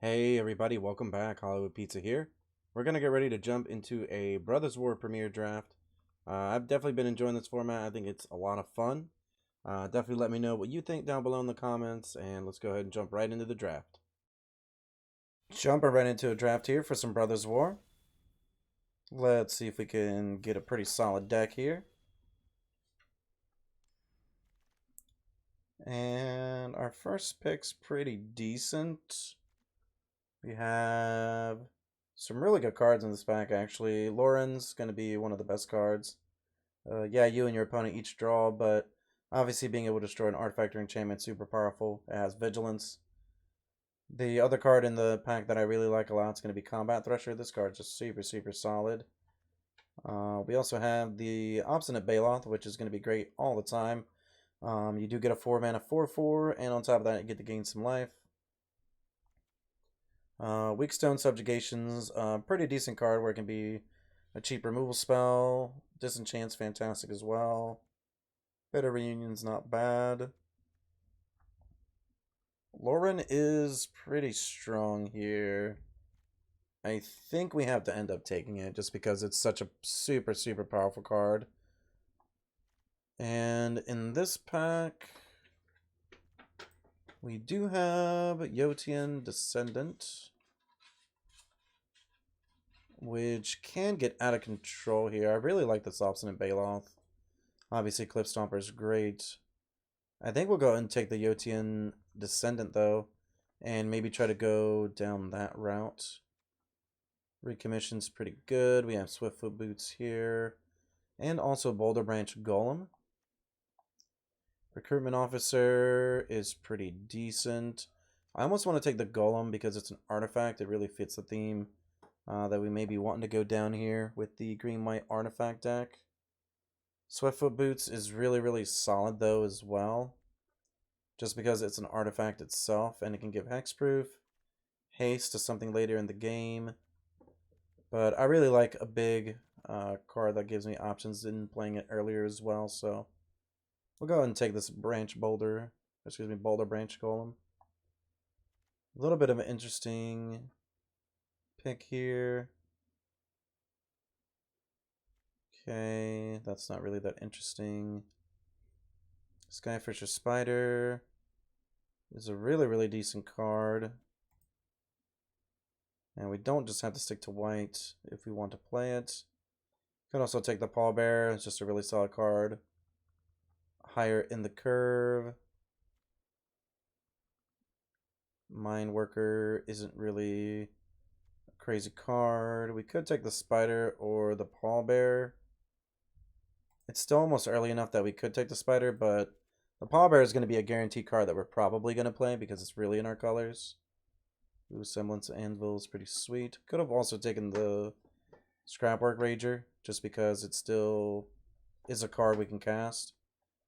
Hey everybody, welcome back. Hollywood Pizza here. We're gonna get ready to jump into a Brothers War Premier Draft. I've definitely been enjoying this format. I think it's a lot of fun. Definitely let me know what you think down below in the comments, and let's go ahead and jump right into the draft. Jumping right into a draft here for some Brothers War. Let's see if we can get a pretty solid deck here. And our first pick's pretty decent. We have some really good cards in this pack, actually. Lauren's going to be one of the best cards. Yeah, you and your opponent each draw, but obviously being able to destroy an artifact or enchantment is super powerful. It has vigilance. The other card in the pack that I really like a lot is going to be Combat Thresher. This card's just super solid. We also have the Obstinate Baloth, which is going to be great all the time. You do get a 4-mana 4/4, and on top of that, you get to gain some life. Weakstone Subjugation's pretty decent card where it can be a cheap removal spell. Disenchant's fantastic as well. Bitter Reunion's not bad. Lauren is pretty strong here. I think we have to end up taking it just because it's such a super powerful card. And in this pack, we do have Yotian Descendant, which can get out of control here. I really like this Obstinate Baloth. Obviously, Cliff Stomper is great. I think we'll go and take the Yotian Descendant, though, and maybe try to go down that route. Recommission's pretty good. We have Swiftfoot Boots here, and also Boulder Branch Golem. Recruitment Officer is pretty decent. I almost want to take the Golem because it's an artifact. It really fits the theme that we may be wanting to go down here with the green-white artifact deck. Swiftfoot Boots is really solid, though, as well. Just because it's an artifact itself, and it can give hexproof, haste to something later in the game. But I really like a big card that gives me options in playing it earlier as well, so we'll go ahead and take this Boulder Branch Golem. A little bit of an interesting pick here. Okay, that's not really that interesting. Skyfisher Spider is a really decent card. And we don't just have to stick to white if we want to play it. Could also take the Pallbearer. It's just a really solid card. Higher in the curve. Mine Worker isn't really a crazy card. We could take the Spider or the Pallbearer. It's still almost early enough that we could take the Spider, but the Pallbearer is going to be a guaranteed card that we're probably going to play because it's really in our colors. Ooh, Semblance Anvil is pretty sweet. Could have also taken the Scrapwork Rager, just because it still is a card we can cast.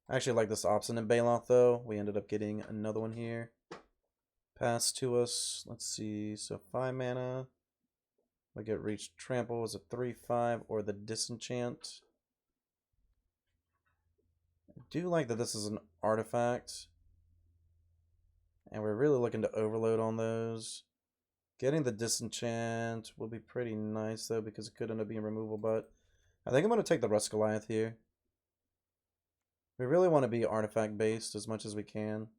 I actually like this Obstinate Baloth, though. We ended up getting another one here. Passed to us. Let's see. So 5 mana. We get Reach Trample was a 3/5 or the Disenchant. I do like that this is an artifact. And we're really looking to overload on those. Getting the Disenchant will be pretty nice, though, because it could end up being removal, but I think I'm going to take the Rust Goliath here. We really want to be artifact-based as much as we can.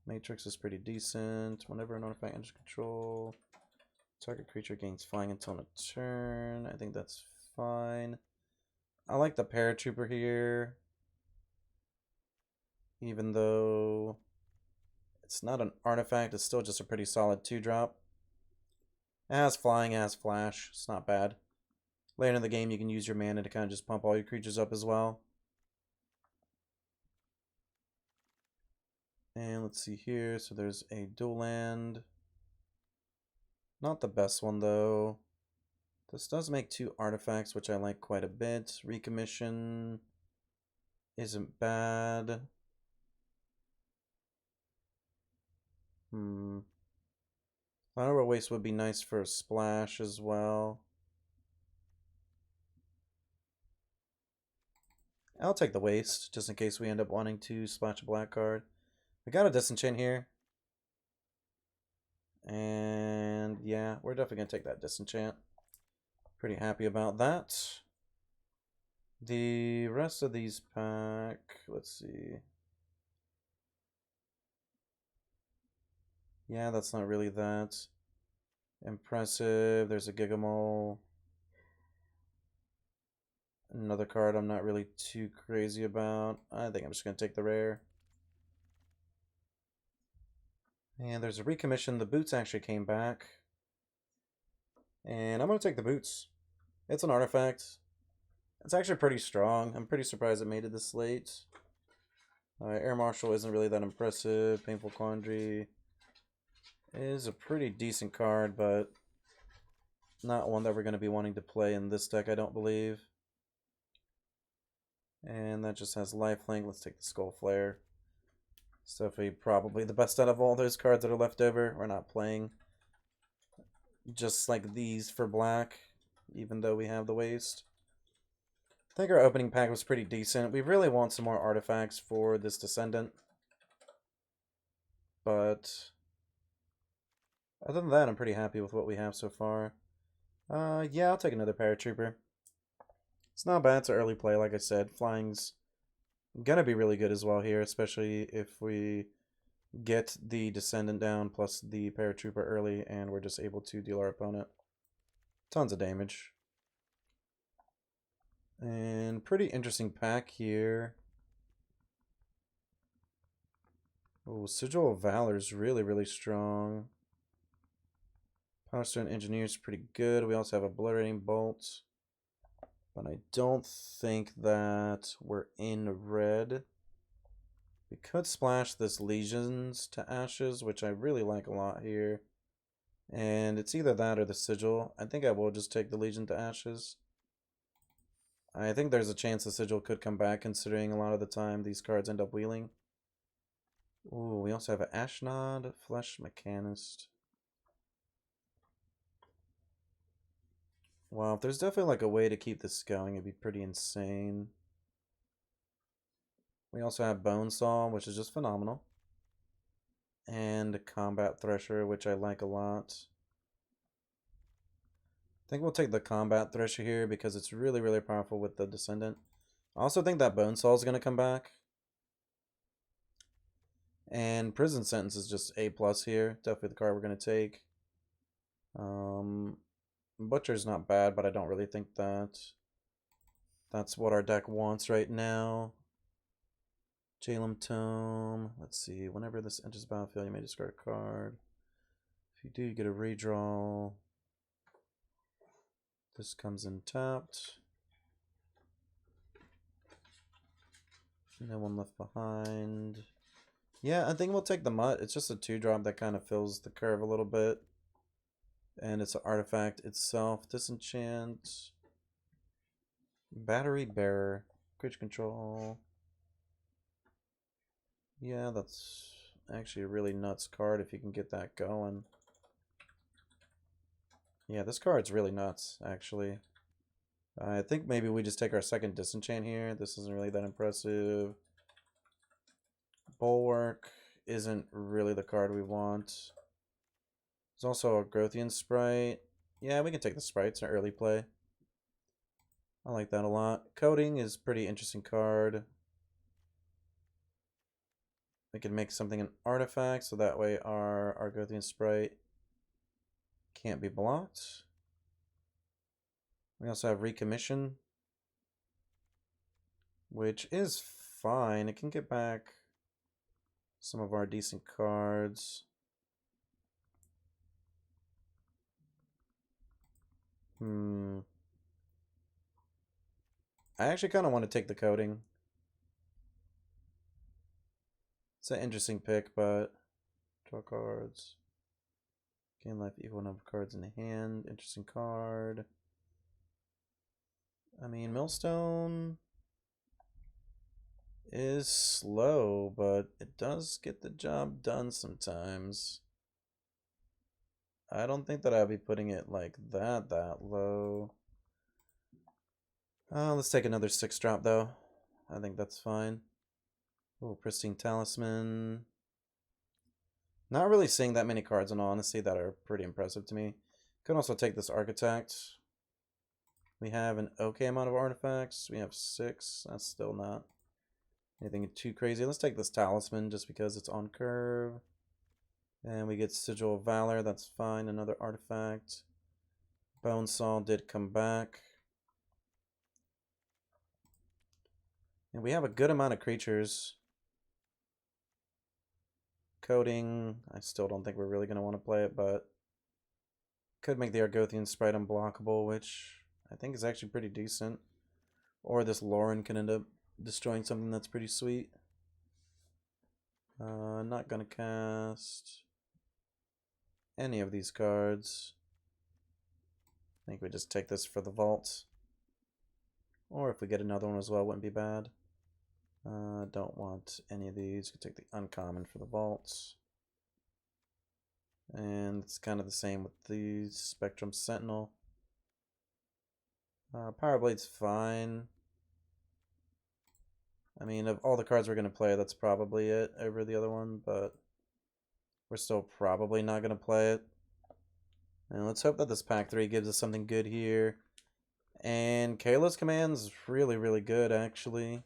Matrix is pretty decent. Whenever an artifact enters control, target creature gains flying until a turn. I think that's fine. I like the Paratrooper here, even though it's not an artifact. It's still just a pretty solid 2-drop. It has flying, it has flash. It's not bad. Later in the game, you can use your mana to kind of just pump all your creatures up as well. And let's see here. So there's a dual land. Not the best one, though. This does make 2 artifacts, which I like quite a bit. Recommission isn't bad. Flower Waste would be nice for a splash as well. I'll take the waste, just in case we end up wanting to splash a black card. We got a disenchant here. And yeah, we're definitely going to take that disenchant. Pretty happy about that. The rest of these pack, let's see. Yeah, that's not really that impressive. There's a Gigamole. Another card I'm not really too crazy about. I think I'm just going to take the rare. And there's a recommission. The boots actually came back. And I'm going to take the boots. It's an artifact. It's actually pretty strong. I'm pretty surprised it made it this late. Air Marshal isn't really that impressive. Painful Quandary is a pretty decent card, but not one that we're going to be wanting to play in this deck, I don't believe. And that just has lifelink. Let's take the Skull Flare. It's definitely probably the best out of all those cards that are left over. We're not playing just like these for black, even though we have the waste. I think our opening pack was pretty decent. We really want some more artifacts for this Descendant. But other than that, I'm pretty happy with what we have so far. Yeah, I'll take another Paratrooper. It's not bad to early play, like I said. Flying's gonna be really good as well here, especially if we get the Descendant down plus the Paratrooper early and we're just able to deal our opponent tons of damage. And pretty interesting pack here. Oh, Sigil of Valor is really, really strong. Powerstone Engineer's pretty good. We also have a Obliterating Bolt. But I don't think that we're in red. We could splash this Legions to Ashes, which I really like a lot here. And it's either that or the Sigil. I think I will just take the Legion to Ashes. I think there's a chance the Sigil could come back, considering a lot of the time these cards end up wheeling. Ooh, we also have an Ashnod, Flesh Mechanist. Wow, if there's definitely like a way to keep this going, it'd be pretty insane. We also have Bonesaw, which is just phenomenal. And Combat Thresher, which I like a lot. I think we'll take the Combat Thresher here because it's really, really powerful with the Descendant. I also think that Bonesaw is going to come back. And Prison Sentence is just A+ here. Definitely the card we're going to take. Butcher's not bad, but I don't really think that's what our deck wants right now. Jalem Tome. Let's see. Whenever this enters the battlefield, you may discard a card. If you do, you get a redraw. This comes in tapped. No one left behind. Yeah, I think we'll take the Mutt. It's just a 2-drop that kind of fills the curve a little bit. And it's an artifact itself. Disenchant. Battery Bearer. Creature Control. Yeah, that's actually a really nuts card if you can get that going. Yeah, this card's really nuts, actually. I think maybe we just take our second Disenchant here. This isn't really that impressive. Bulwark isn't really the card we want. There's also a Growthian Sprite. Yeah, we can take the Sprites in early play. I like that a lot. Coding is a pretty interesting card. We can make something an artifact, so that way our Argothian Sprite can't be blocked. We also have Recommission, which is fine. It can get back some of our decent cards. I actually kind of want to take the coding. It's an interesting pick, but draw cards. Gain life equal number of cards in the hand. Interesting card. I mean, Millstone is slow, but it does get the job done sometimes. I don't think that I'd be putting it like that low. Let's take another 6-drop though. I think that's fine. Oh, Pristine Talisman. Not really seeing that many cards in all honesty that are pretty impressive to me. Could also take this Architect. We have an okay amount of artifacts. We have 6. That's still not anything too crazy. Let's take this Talisman just because it's on curve. And we get Sigil of Valor. That's fine. Another artifact. Bonesaw did come back. And we have a good amount of creatures. Coding, I still don't think we're really going to want to play it, but could make the Argothian Sprite unblockable, which I think is actually pretty decent. Or this Lauren can end up destroying something that's pretty sweet. Not going to cast any of these cards. I think we just take this for the vault. Or if we get another one as well, wouldn't be bad. Don't want any of these. Could take the uncommon for the vaults. And it's kind of the same with the Spectrum Sentinel. Power Blade's fine. I mean, of all the cards we're going to play, that's probably it over the other one, but we're still probably not going to play it. And let's hope that this pack 3 gives us something good here. And Kayla's Command's really, really good, actually.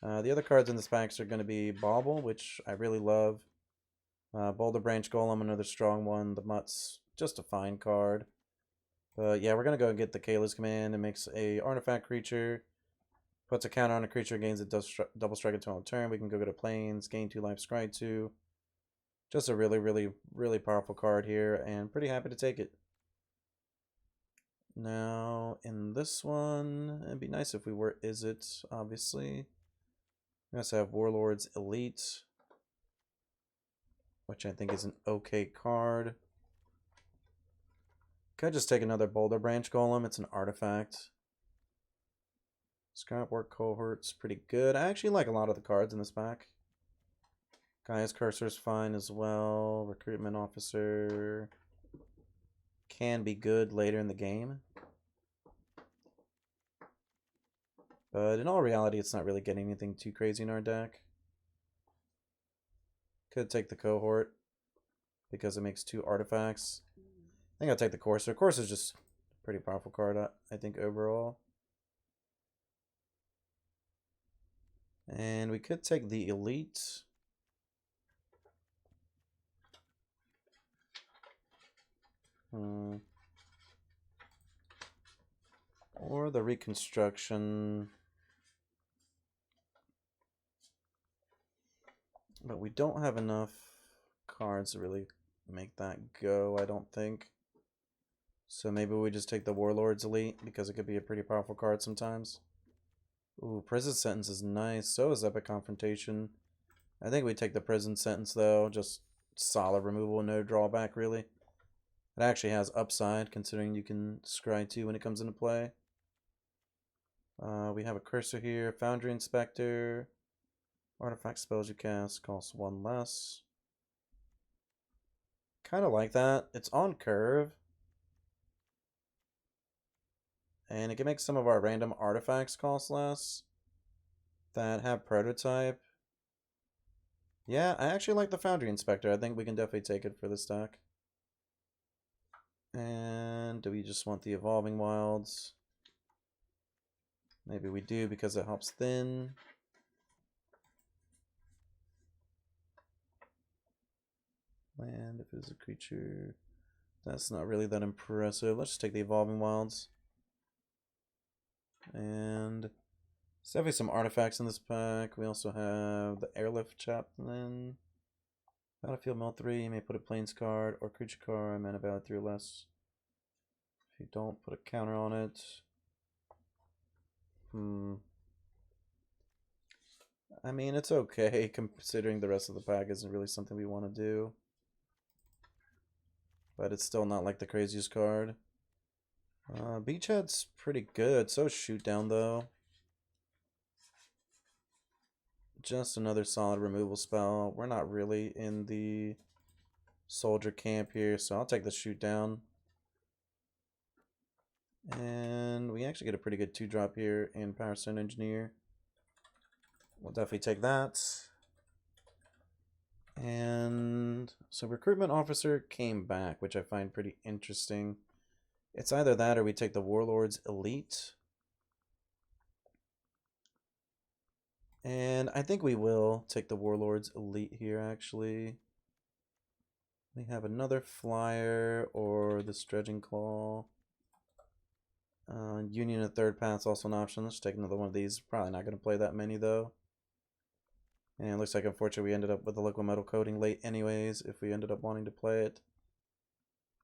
The other cards in this pack are going to be Bauble, which I really love. Boulder Branch Golem, another strong one. The Mutt's just a fine card. But yeah, we're going to go and get the Kayla's Command. It makes a artifact creature. Puts a counter on a creature, gains a double strike until end of turn. We can go to Plains, gain 2 life, scry 2. Just a really, really, really powerful card here, and pretty happy to take it. Now, in this one, it'd be nice if we were Izzet, obviously. We also have Warlord's Elite, which I think is an okay card. Could just take another Boulder Branch Golem. It's an artifact. Scrapwork Cohort's pretty good. I actually like a lot of the cards in this pack. Gaia's Cursor's fine as well. Recruitment Officer can be good later in the game. But in all reality, it's not really getting anything too crazy in our deck. Could take the Cohort because it makes 2 artifacts. I think I'll take the Courser. Courser's just a pretty powerful card, I think, overall. And we could take the Elite. Or the Reconstruction. But we don't have enough cards to really make that go, I don't think. So maybe we just take the Warlord's Elite, because it could be a pretty powerful card sometimes. Ooh, Prison Sentence is nice. So is Epic Confrontation. I think we take the Prison Sentence, though. Just solid removal, no drawback, really. It actually has upside, considering you can scry 2 when it comes into play. We have a Cursor here. Foundry Inspector. Artifact spells you cast cost 1 less. Kind of like that. It's on curve. And it can make some of our random artifacts cost less that have prototype. Yeah, I actually like the Foundry Inspector. I think we can definitely take it for this deck. And do we just want the Evolving Wilds? Maybe we do because it helps thin. Land, if it is a creature. That's not really that impressive. Let's just take the Evolving Wilds. And there's definitely some artifacts in this pack. We also have the Airlift Chaplain. Battlefield Mill 3, you may put a Plains card or creature card, mana value 3 or less. If you don't, put a counter on it. I mean, it's okay, considering the rest of the pack isn't really something we want to do. But it's still not like the craziest card. Beachhead's pretty good. So is Shoot Down, though. Just another solid removal spell. We're not really in the soldier camp here, so I'll take the Shoot Down. And we actually get a pretty good 2-drop here in Power Stone Engineer. We'll definitely take that. And so recruitment officer came back, which I find pretty interesting. It's either that or we take the warlord's elite. And I think we will take the warlord's elite here, actually. We have another flyer or the stretching claw. Union of third path's also an option. Let's take another one of these. Probably not going to play that many though. And it looks like unfortunately we ended up with the liquid metal coating late anyways if we ended up wanting to play it.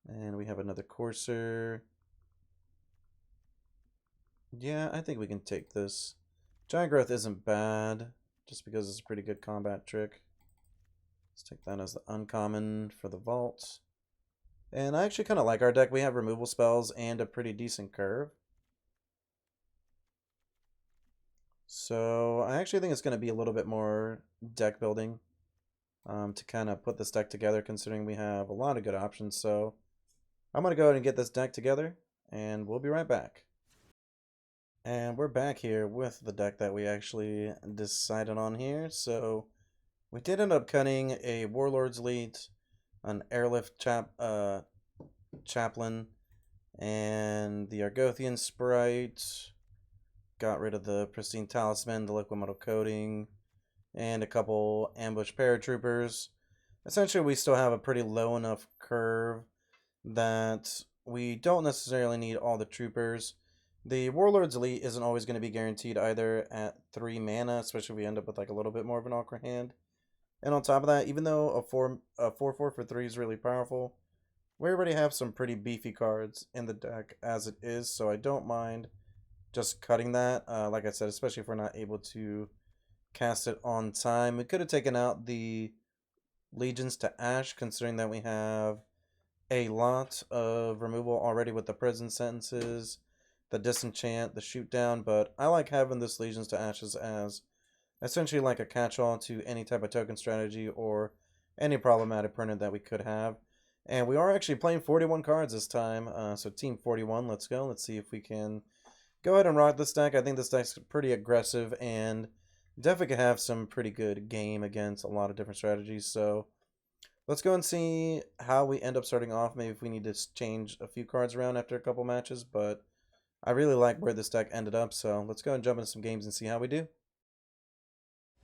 And we have another courser. Yeah, I think we can take this. Giant growth isn't bad just because it's a pretty good combat trick. Let's take that as the uncommon for the vault. And I actually kind of like our deck. We have removal spells and a pretty decent curve. So I actually think it's going to be a little bit more deck building to kind of put this deck together, considering we have a lot of good options. So I'm going to go ahead and get this deck together, and we'll be right back. And we're back here with the deck that we actually decided on here. So we did end up cutting a Warlord's Elite, an Airlift Chaplain, and the Argothian Sprite. Got rid of the Pristine Talisman, the Liquid Metal Coating, and a couple Ambush Paratroopers. Essentially, we still have a pretty low enough curve that we don't necessarily need all the troopers. The Warlord's Elite isn't always going to be guaranteed either at 3 mana, especially if we end up with like a little bit more of an awkward hand. And on top of that, even though a 4/4 for 3 is really powerful, we already have some pretty beefy cards in the deck as it is, so I don't mind just cutting that. Like I said, especially if we're not able to cast it on time. We could have taken out the Legions to Ash, considering that we have a lot of removal already with the prison sentences, the disenchant, the shoot down, but I like having this Legions to Ashes as essentially like a catch-all to any type of token strategy or any problematic printer that we could have. And we are actually playing 41 cards this time, so Team 41, let's go. Let's see if we can go ahead and rock this deck. I think this deck's pretty aggressive and definitely could have some pretty good game against a lot of different strategies. So let's go and see how we end up starting off. Maybe if we need to change a few cards around after a couple matches, but I really like where this deck ended up. So let's go and jump into some games and see how we do.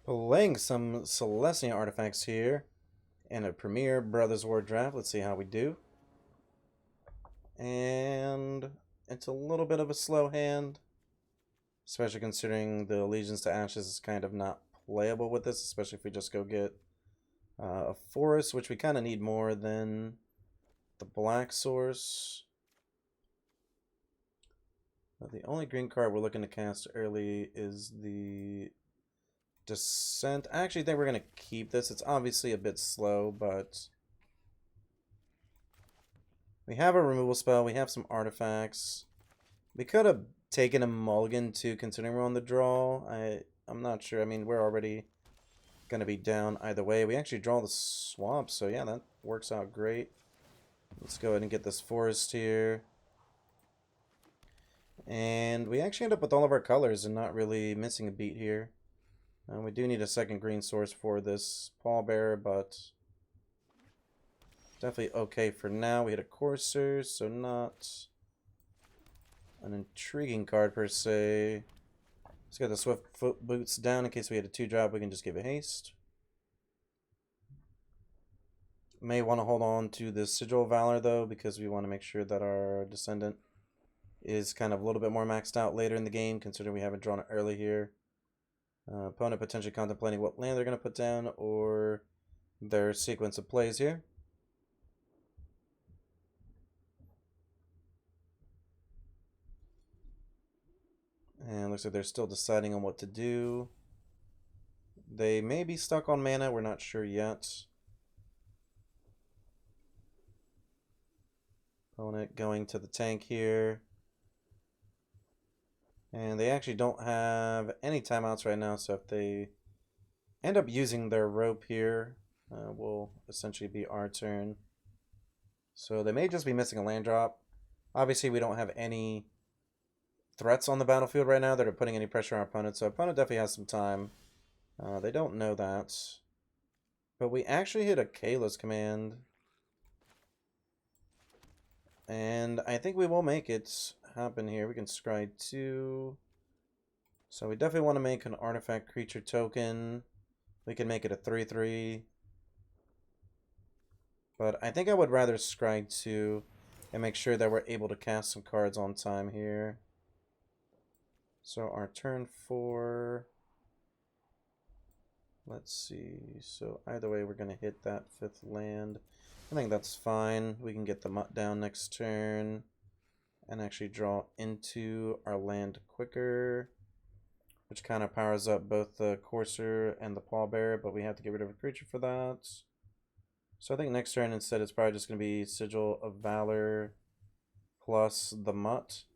Playing some Celestia artifacts here in a Premier Brothers War draft. Let's see how we do. And it's a little bit of a slow hand, especially considering the Allegiance to Ashes is kind of not playable with this, especially if we just go get a forest, which we kind of need more than the black source. But the only green card we're looking to cast early is the Descent. I actually think we're going to keep this. It's obviously a bit slow, but we have a removal spell. We have some artifacts. We could have taken a mulligan too, considering we're on the draw. I'm not sure. I mean, we're already going to be down either way. We actually draw the swamp, so yeah, that works out great. Let's go ahead and get this forest here. And we actually end up with all of our colors and not really missing a beat here. We do need a second green source for this pallbearer, but definitely okay for now. We hit a courser, so not an intriguing card per se. Let's get the Swift Foot Boots down in case we had a 2-drop. We can just give it haste. May want to hold on to the Sigil of Valor though, because we want to make sure that our Descendant is kind of a little bit more maxed out later in the game, considering we haven't drawn it early here. Opponent potentially contemplating what land they're going to put down or their sequence of plays here. And looks like they're still deciding on what to do. They may be stuck on mana, we're not sure yet. Opponent going to the tank here. And they actually don't have any timeouts right now, so if they end up using their rope here, will essentially be our turn. So they may just be missing a land drop. Obviously, we don't have any threats on the battlefield right now that are putting any pressure on our opponent, so our opponent definitely has some time. They don't know that. But we actually hit a Kayla's command. And I think we will make it happen here. We can scry 2. So we definitely want to make an artifact creature token. We can make it a 3/3. But I think I would rather scry 2 and make sure that we're able to cast some cards on time here. So our turn 4. Let's see. So either way, we're going to hit that 5th land. I think that's fine. We can get the mutt down next turn and actually draw into our land quicker, which kind of powers up both the Courser and the Pallbearer, but we have to get rid of a creature for that. So I think next turn instead it's probably just going to be Sigil of Valor plus the mutt.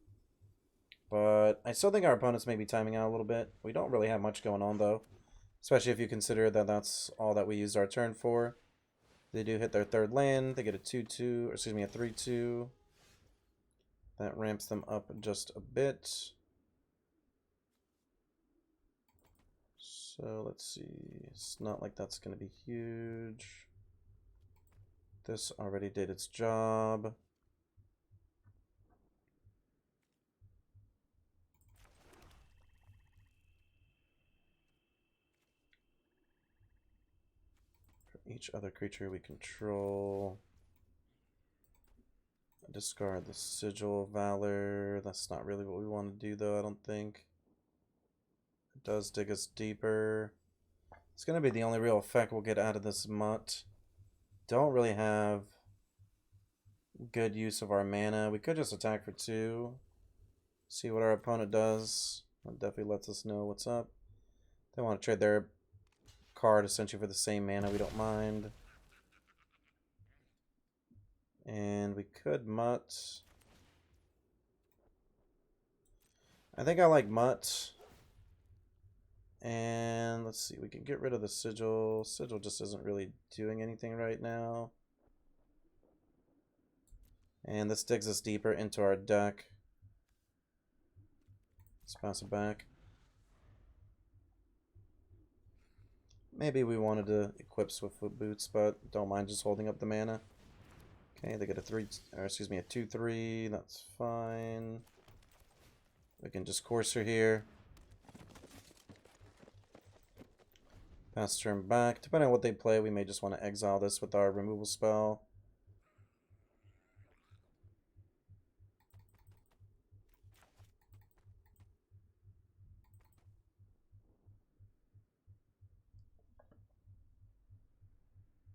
But I still think our opponents may be timing out a little bit. We don't really have much going on though, especially if you consider that that's all that we used our turn for. They do hit their 3rd land. They get a 2/2, or excuse me, a 3/2. That ramps them up just a bit. So let's see. It's not like that's going to be huge. This already did its job. Each other creature we control. Discard the Sigil of Valor. That's not really what we want to do though, I don't think. It does dig us deeper. It's going to be the only real effect we'll get out of this mutt. Don't really have good use of our mana. We could just attack for 2. See what our opponent does. That definitely lets us know what's up. They want to trade their card essentially for the same mana, we don't mind. And we could mutt. I think I like mutt. And let's see, we can get rid of the Sigil. Sigil just isn't really doing anything right now. And this digs us deeper into our deck. Let's pass it back. Maybe we wanted to equip Swiftfoot Boots, but don't mind just holding up the mana. Okay, they get a 2/3. That's fine. We can just Courser here. Pass turn back. Depending on what they play, we may just want to exile this with our removal spell.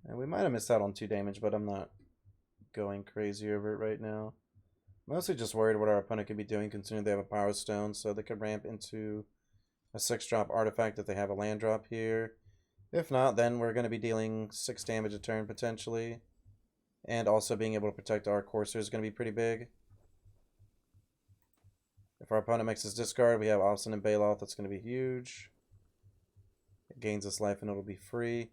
And we might have missed out on 2 damage, but I'm not going crazy over it right now. Mostly just worried what our opponent could be doing, considering they have a Power Stone, so they could ramp into a 6-drop artifact if they have a land drop here. If not, then we're going to be dealing 6 damage a turn potentially. And also being able to protect our Courser is going to be pretty big. If our opponent makes his discard, we have Obstinate and Bailoff. That's going to be huge. It gains us life and it'll be free.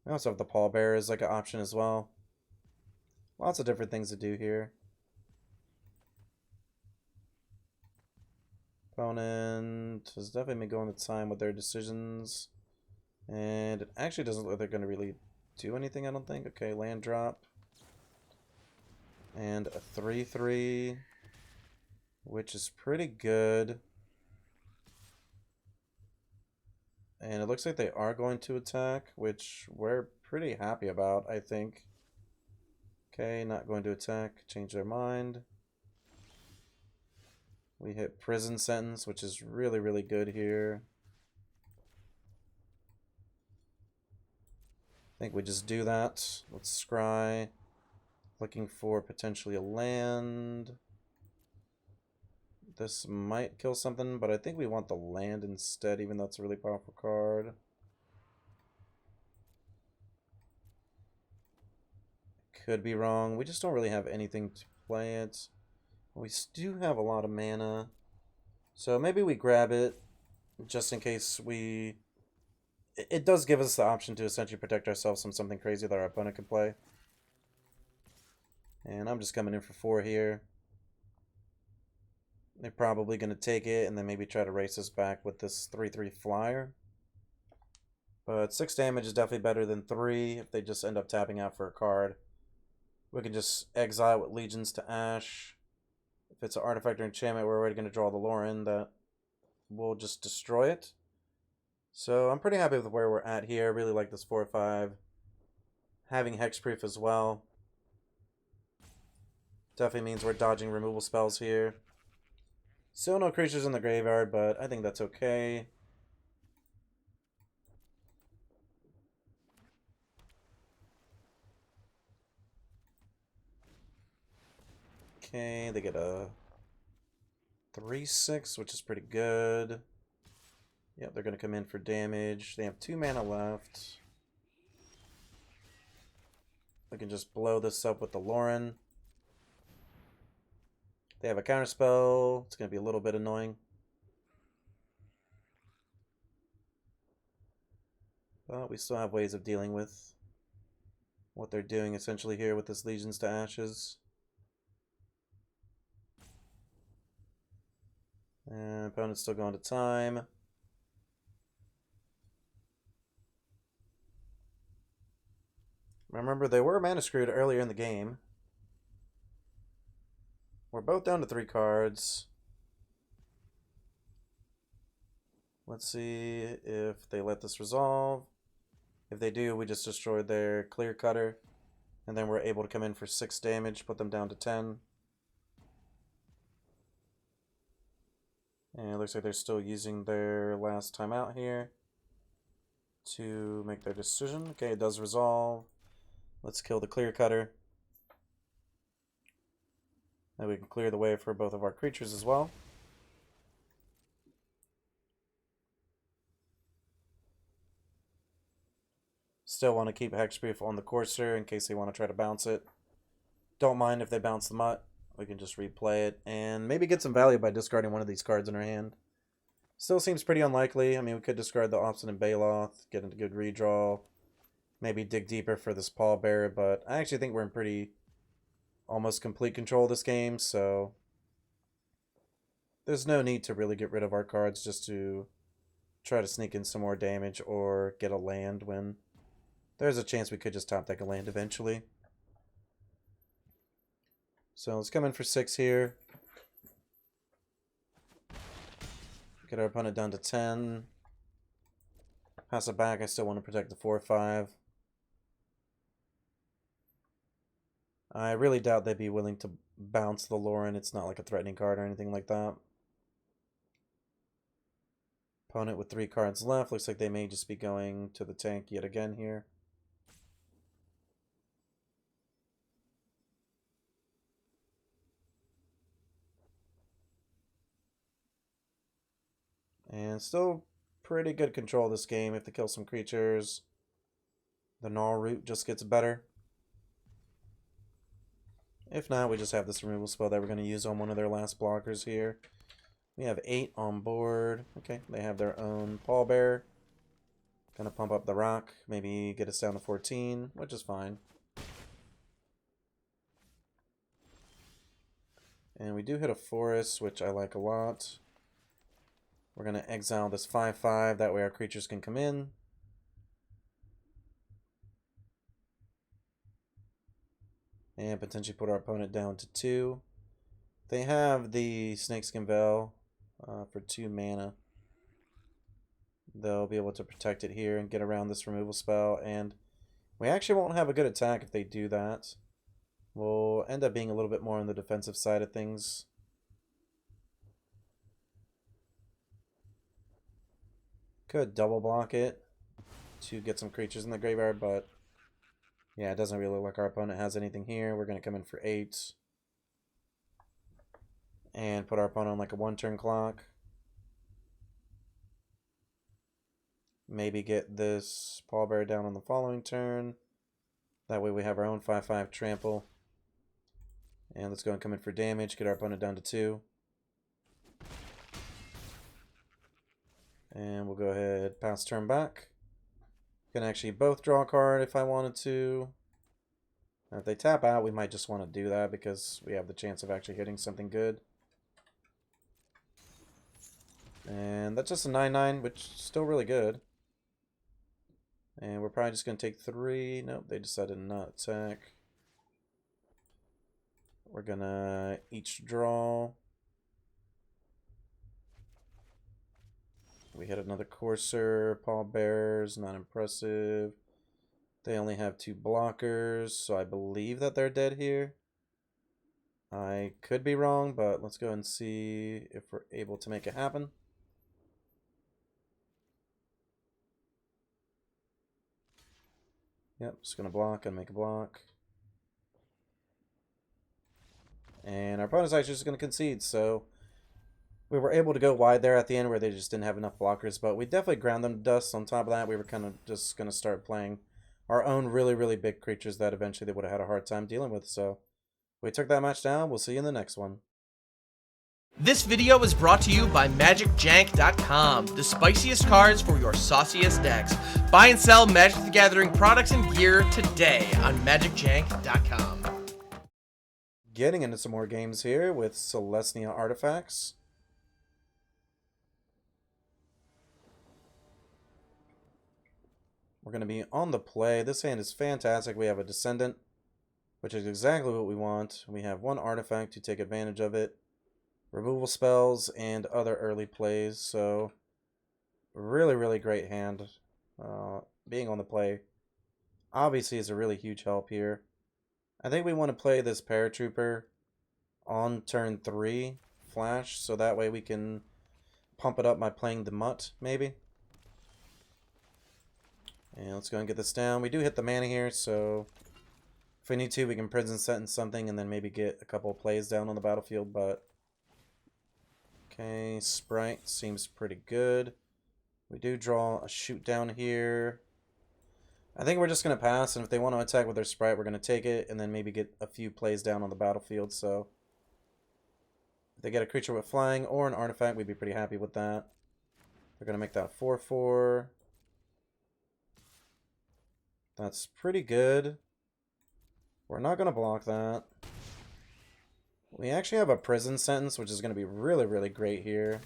We also have the Pallbearer as like an option as well. Lots of different things to do here. Opponent has definitely been going to time with their decisions. And it actually doesn't look like they're going to really do anything, I don't think. Okay, land drop. And a 3/3, which is pretty good. And it looks like they are going to attack, which we're pretty happy about, I think. Okay, not going to attack. Change their mind. We hit Prison Sentence, which is really, really good here. I think we just do that. Let's scry. Looking for potentially a land. This might kill something, but I think we want the land instead, even though it's a really powerful card. Could be wrong. We just don't really have anything to play it. We do have a lot of mana. So maybe we grab it just in case we... It does give us the option to essentially protect ourselves from something crazy that our opponent could play. And I'm just coming in for 4 here. They're probably going to take it and then maybe try to race us back with this 3/3 flyer. But 6 damage is definitely better than 3 if they just end up tapping out for a card. We can just exile with Legions to Ash. If it's an artifact or enchantment, we're already going to draw the Lauren that will just destroy it. So I'm pretty happy with where we're at here. I really like this 4/5. Having Hexproof as well. Definitely means we're dodging removal spells here. Still no creatures in the graveyard, but I think that's okay. Okay, they get a 3/6, which is pretty good. Yep, they're going to come in for damage. They have 2 mana left. We can just blow this up with the Lauren. They have a counterspell. It's going to be a little bit annoying. But we still have ways of dealing with what they're doing essentially here with this Legions to Ashes. And opponent's still going to time. Remember, they were mana screwed earlier in the game. We're both down to 3 cards. Let's see if they let this resolve. If they do, we just destroyed their clear cutter. And then we're able to come in for 6 damage, put them down to 10. And it looks like they're still using their last timeout here to make their decision. Okay, it does resolve. Let's kill the clear cutter. And we can clear the way for both of our creatures as well. Still want to keep Hexproof on the Courser in case they want to try to bounce it. Don't mind if they bounce the Mutt. We can just replay it and maybe get some value by discarding one of these cards in our hand. Still seems pretty unlikely. I mean, we could discard the Obstinate Baloth, get into good redraw. Maybe dig deeper for this Pallbearer, but I actually think we're in pretty almost complete control of this game, so there's no need to really get rid of our cards just to try to sneak in some more damage or get a land when there's a chance we could just top deck a land eventually. So let's come in for 6 here. Get our opponent down to 10. Pass it back. I still want to protect the 4/5. I really doubt they'd be willing to bounce the Lauren. It's not like a threatening card or anything like that. Opponent with 3 cards left. Looks like they may just be going to the tank yet again here. And still pretty good control of this game. If they kill some creatures, the Null Root just gets better. If not, we just have this removal spell that we're going to use on one of their last blockers here. We have 8 on board. Okay, they have their own Pallbearer. Gonna pump up the rock. Maybe get us down to 14, which is fine. And we do hit a forest, which I like a lot. We're going to exile this 5/5. That way our creatures can come in. And potentially put our opponent down to 2. They have the Snakeskin Veil for 2 mana. They'll be able to protect it here and get around this removal spell. And we actually won't have a good attack if they do that. We'll end up being a little bit more on the defensive side of things. Could double block it to get some creatures in the graveyard, but yeah, it doesn't really look like our opponent has anything here. We're going to come in for 8. And put our opponent on like a 1-turn clock. Maybe get this Pallbearer down on the following turn. That way we have our own 5/5 trample. And let's go and come in for damage. Get our opponent down to 2. And we'll go ahead, pass turn back. Can actually both draw a card if I wanted to. Now, if they tap out, we might just want to do that because we have the chance of actually hitting something good. And that's just a 9/9, which is still really good. And we're probably just going to take 3. Nope, they decided not to attack. We're going to each draw. We hit another Courser. Pallbearers, not impressive. They only have 2 blockers, so I believe that they're dead here. I could be wrong, but let's go and see if we're able to make it happen. Yep, just going to block and make a block. And our opponent's actually just going to concede, so we were able to go wide there at the end where they just didn't have enough blockers, but we definitely ground them to dust. On top of that, we were kind of just going to start playing our own really, really big creatures that eventually they would have had a hard time dealing with. So we took that match down. We'll see you in the next one. This video is brought to you by MagicJank.com, the spiciest cards for your sauciest decks. Buy and sell Magic the Gathering products and gear today on MagicJank.com. Getting into some more games here with Celestia Artifacts. We're going to be on the play. This hand is fantastic. We have a Descendant, which is exactly what we want. We have 1 artifact to take advantage of it. Removal spells and other early plays. So, really, really great hand. Being on the play obviously is a really huge help here. I think we want to play this Paratrooper on turn 3 flash, so that way we can pump it up by playing the Mutt, maybe. And let's go and get this down. We do hit the mana here, so if we need to, we can prison sentence something and then maybe get a couple of plays down on the battlefield, but okay, Sprite seems pretty good. We do draw a shoot down here. I think we're just going to pass, and if they want to attack with their Sprite, we're going to take it and then maybe get a few plays down on the battlefield. So if they get a creature with flying or an artifact, we'd be pretty happy with that. They're going to make that a 4/4. That's pretty good. We're not going to block that. We actually have a prison sentence, which is going to be really, really great here.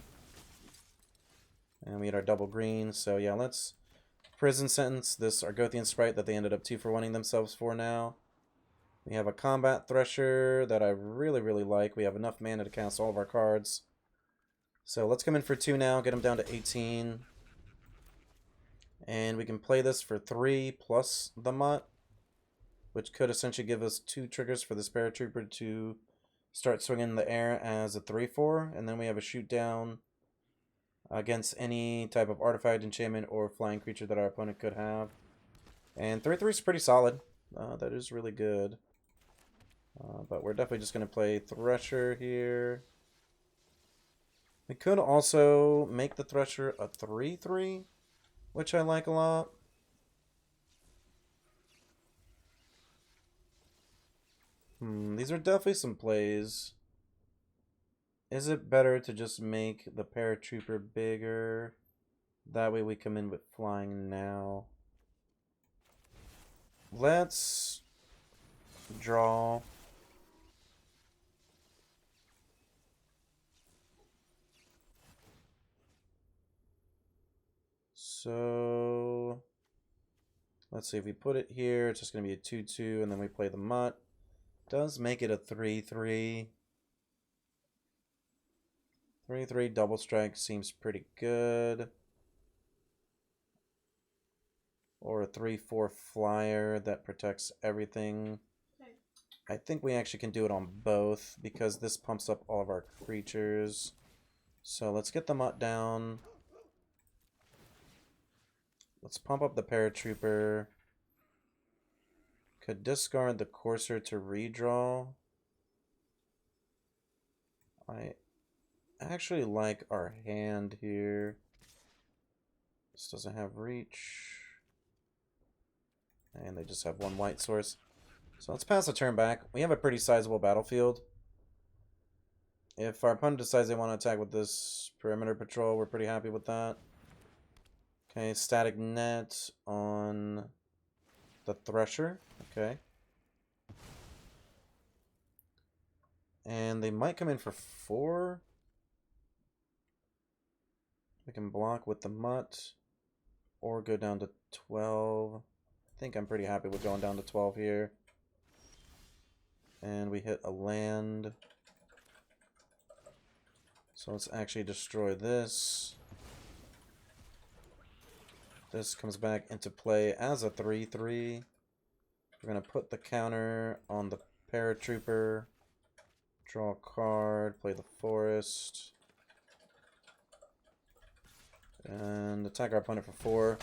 And we had our double green, so yeah, let's prison sentence this Argothian Sprite that they ended up 2-for-1ing themselves for now. We have a Combat Thresher that I really, really like. We have enough mana to cast all of our cards. So let's come in for 2 now, get them down to 18. And we can play this for 3 plus the Mutt, which could essentially give us 2 triggers for this Paratrooper to start swinging in the air as a 3/4. And then we have a shoot down against any type of artifact, enchantment, or flying creature that our opponent could have. And 3/3 is pretty solid. That is really good. But we're definitely just going to play Thresher here. We could also make the Thresher a 3/3, which I like a lot. These are definitely some plays. Is it better to just make the Paratrooper bigger? That way we come in with flying now. Let's draw. So let's see, if we put it here, it's just going to be a 2/2, and then we play the Mutt. Does make it a 3/3. 3/3 double strike seems pretty good. Or a 3/4 flyer that protects everything. I think we actually can do it on both because this pumps up all of our creatures. So let's get the Mutt down. Let's pump up the Paratrooper. Could discard the Courser to redraw. I actually like our hand here. This doesn't have reach. And they just have 1 white source. So let's pass a turn back. We have a pretty sizable battlefield. If our opponent decides they want to attack with this perimeter patrol, we're pretty happy with that. Okay, static net on the Thresher. Okay. And they might come in for 4. We can block with the Mutt. or go down to 12. I think I'm pretty happy with going down to 12 here. And we hit a land. So let's actually destroy this. This comes back into play as a 3/3. We're going to put the counter on the paratrooper. Draw a card, play the forest. And attack our opponent for 4.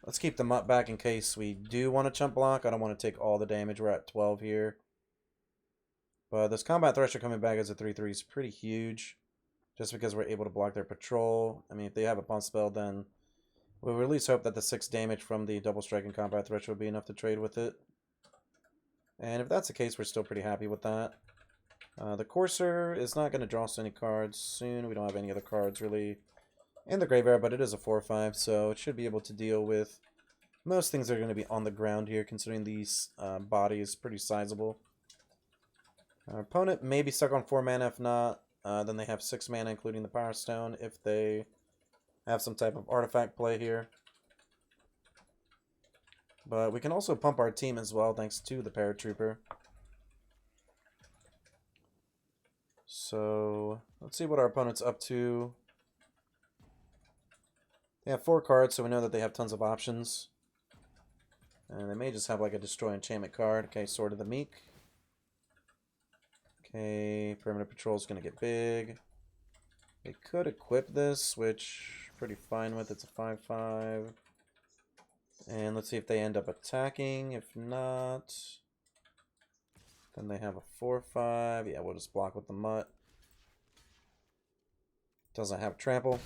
Let's keep the mutt back in case we do want to chump block. I don't want to take all the damage. We're at 12 here. But this combat thresher coming back as a 3/3 is pretty huge. Just because we're able to block their patrol. I mean, if they have a pawn spell, then we'll at least hope that the 6 damage from the double strike and combat thresher will be enough to trade with it. And if that's the case, we're still pretty happy with that. The Courser is not going to draw us any cards soon. We don't have any other cards really in the graveyard, but it is a 4/5, so it should be able to deal with most things that are going to be on the ground here, considering these body is pretty sizable. Our opponent may be stuck on 4 mana. If not, then they have 6 mana, including the Power Stone, if they have some type of artifact play here. But we can also pump our team as well, thanks to the Paratrooper. So, let's see what our opponent's up to. They have 4 cards, so we know that they have tons of options. And they may just have like a Destroy Enchantment card. Okay, Sword of the Meek. Okay, Perimeter Patrol is going to get big. They could equip this, which I'm pretty fine with. It's a 5/5. And let's see if they end up attacking. If not, then they have a 4/5. Yeah, we'll just block with the mutt. Doesn't have trample.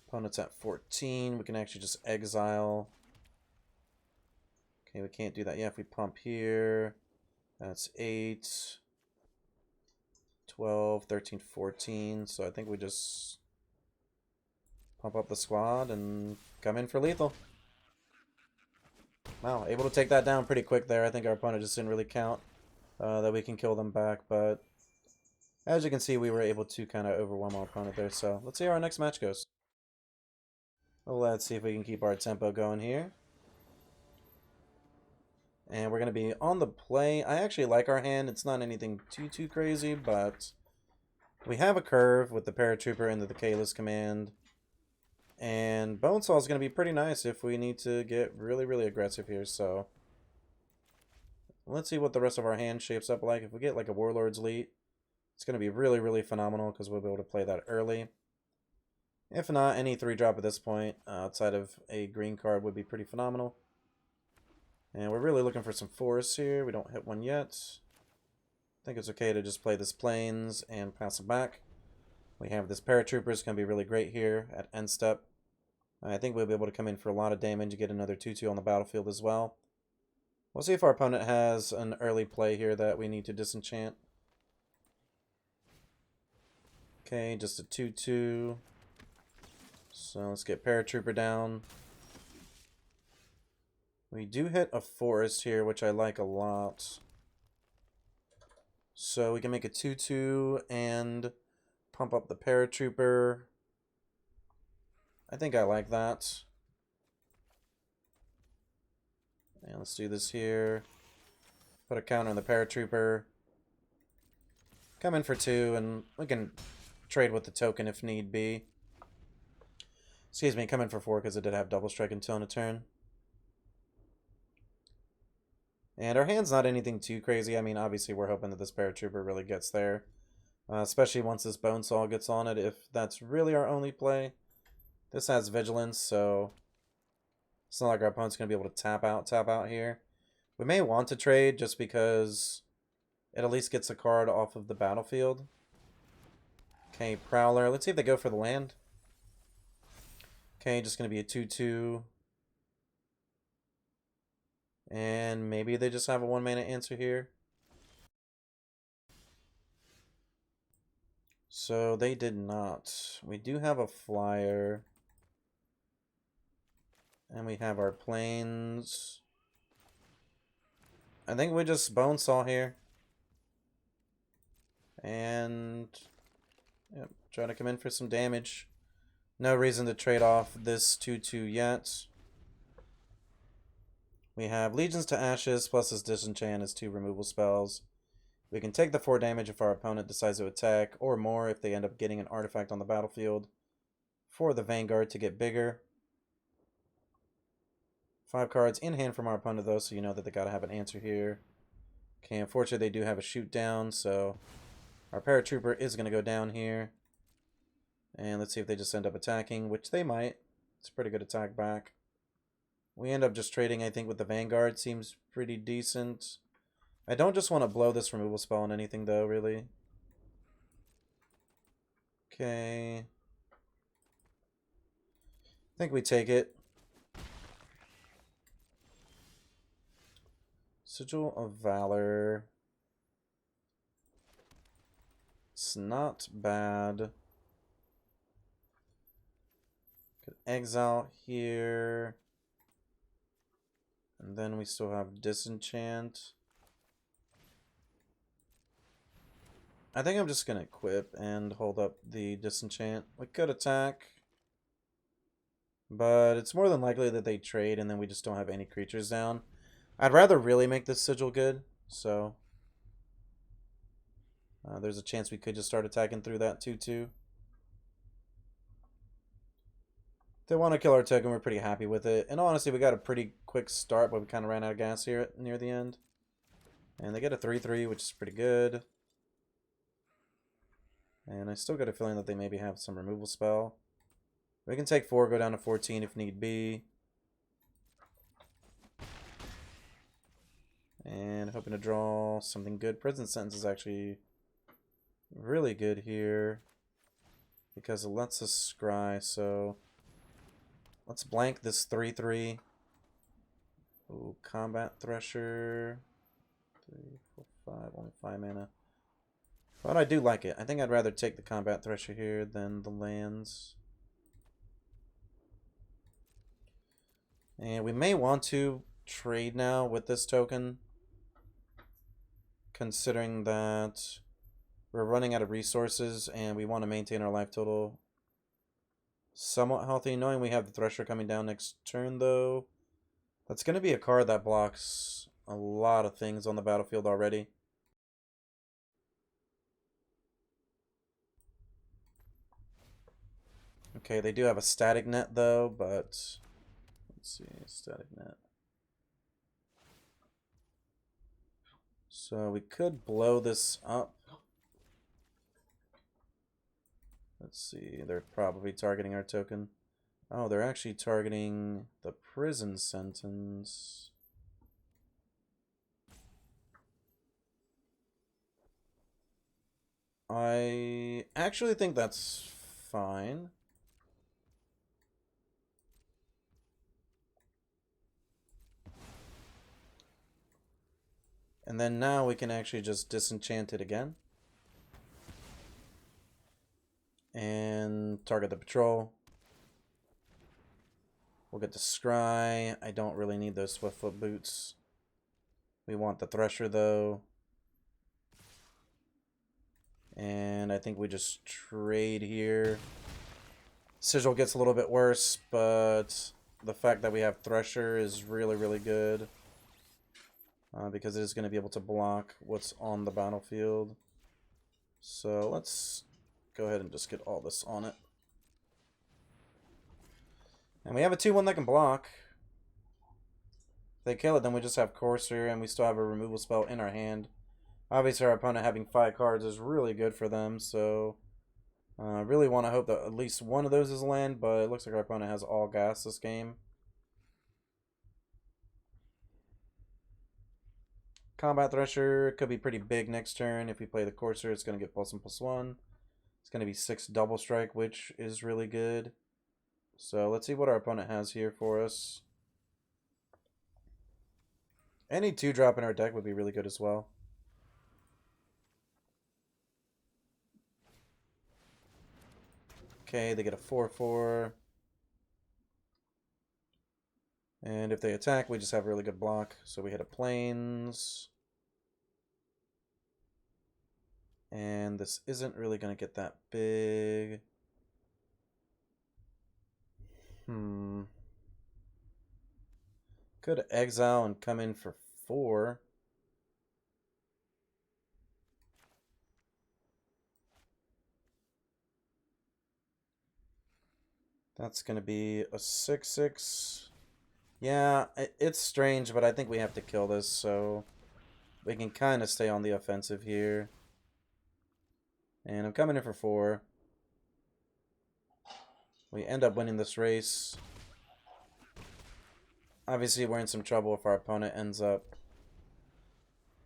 Opponent's at 14. We can actually just exile. Okay, we can't do that. Yeah, if we pump here, that's 8, 12, 13, 14. So I think we just pump up the squad and come in for lethal. Wow, able to take that down pretty quick there. I think our opponent just didn't really count that we can kill them back. But as you can see, we were able to kind of overwhelm our opponent there. So let's see how our next match goes. Well, let's see if we can keep our tempo going here. And we're going to be on the play. I actually like our hand. It's not anything too crazy, but we have a curve with the Paratrooper into the Kalis command. And Bonesaw is going to be pretty nice if we need to get really aggressive here. So let's see what the rest of our hand shapes up like. If we get like a Warlord's Lead, it's going to be really phenomenal because we'll be able to play that early. If not, any 3-drop at this point outside of a green card would be pretty phenomenal. And we're really looking for some forests here. We don't hit one yet. I think it's okay to just play this Plains and pass it back. We have this Paratrooper. It's going to be really great here at end step. I think we'll be able to come in for a lot of damage and get another 2/2 on the battlefield as well. We'll see if our opponent has an early play here that we need to disenchant. Okay, just a 2/2. So let's get Paratrooper down. We do hit a forest here, which I like a lot. So we can make a 2/2 and pump up the Paratrooper. I think I like that. And let's do this here. Put a counter on the Paratrooper. Come in for 2, and we can trade with the token if need be. Excuse me, come in for 4 because it did have double strike until end of turn. And our hand's not anything too crazy. I mean, obviously we're hoping that this Paratrooper really gets there. Especially once this Bonesaw gets on it, if that's really our only play. This has Vigilance, so it's not like our opponent's going to be able to tap out here. We may want to trade just because it at least gets a card off of the battlefield. Okay, Prowler. Let's see if they go for the land. Okay, just going to be a 2/2. And maybe they just have a 1-mana answer here. So they did not. We do have a flyer. And we have our planes. I think we just Bonesaw here. And yep, try to come in for some damage. No reason to trade off this 2/2 yet. We have Legions to Ashes plus his Disenchant as 2 removal spells. We can take the 4 damage if our opponent decides to attack, or more if they end up getting an artifact on the battlefield for the Vanguard to get bigger. 5 cards in hand from our opponent, though, so you know that they gotta have an answer here. Okay, unfortunately, they do have a shoot down, so our Paratrooper is gonna go down here. And let's see if they just end up attacking, which they might. It's a pretty good attack back. We end up just trading, I think, with the Vanguard. Seems pretty decent. I don't just want to blow this removal spell on anything, though, really. Okay. I think we take it. Sigil of Valor. It's not bad. Could exile here. And then we still have Disenchant. I think I'm just going to equip and hold up the Disenchant. We could attack. But it's more than likely that they trade and then we just don't have any creatures down. I'd rather really make this Sigil good. So there's a chance we could just start attacking through that 2/2. They want to kill our token, we're pretty happy with it. And honestly, we got a pretty quick start, but we kind of ran out of gas here near the end. And they get a 3/3, which is pretty good. And I still got a feeling that they maybe have some removal spell. We can take 4, go down to 14 if need be. And hoping to draw something good. Prison Sentence is actually really good here, because it lets us scry, so let's blank this 3/3. Ooh, Combat Thresher. 3, 4, 5, only 5 mana. But I do like it. I think I'd rather take the Combat Thresher here than the lands. And we may want to trade now with this token, considering that we're running out of resources and we want to maintain our life total somewhat healthy. Knowing we have the Thresher coming down next turn, though, that's going to be a card that blocks a lot of things on the battlefield already. Okay, they do have a Static Net, though, but let's see, Static Net. So we could blow this up. Let's see, they're probably targeting our token. Oh, they're actually targeting the Prison Sentence. I actually think that's fine. And then now we can actually just disenchant it again. And target the patrol. We'll get to scry. I don't really need those Swiftfoot boots. We want the Thresher, though. And I think we just trade here. Sigil gets a little bit worse, but the fact that we have Thresher is really, really good. Because it is going to be able to block what's on the battlefield. So let's go ahead and just get all this on it. And we have a 2/1 that can block. If they kill it, then we just have Courser, and we still have a removal spell in our hand. Obviously, our opponent having 5 cards is really good for them, so I really want to hope that at least one of those is land, but it looks like our opponent has all gas this game. Combat Thresher could be pretty big next turn. If we play the Courser, it's going to get +1/+1. It's going to be 6 double strike, which is really good. So let's see what our opponent has here for us. Any 2-drop in our deck would be really good as well. Okay, they get a 4/4. And if they attack, we just have a really good block. So we hit a Plains. And this isn't really going to get that big. Could exile and come in for 4. That's going to be a 6/6. Yeah, it's strange, but I think we have to kill this, so we can kind of stay on the offensive here. And I'm coming in for 4. We end up winning this race. Obviously, we're in some trouble if our opponent ends up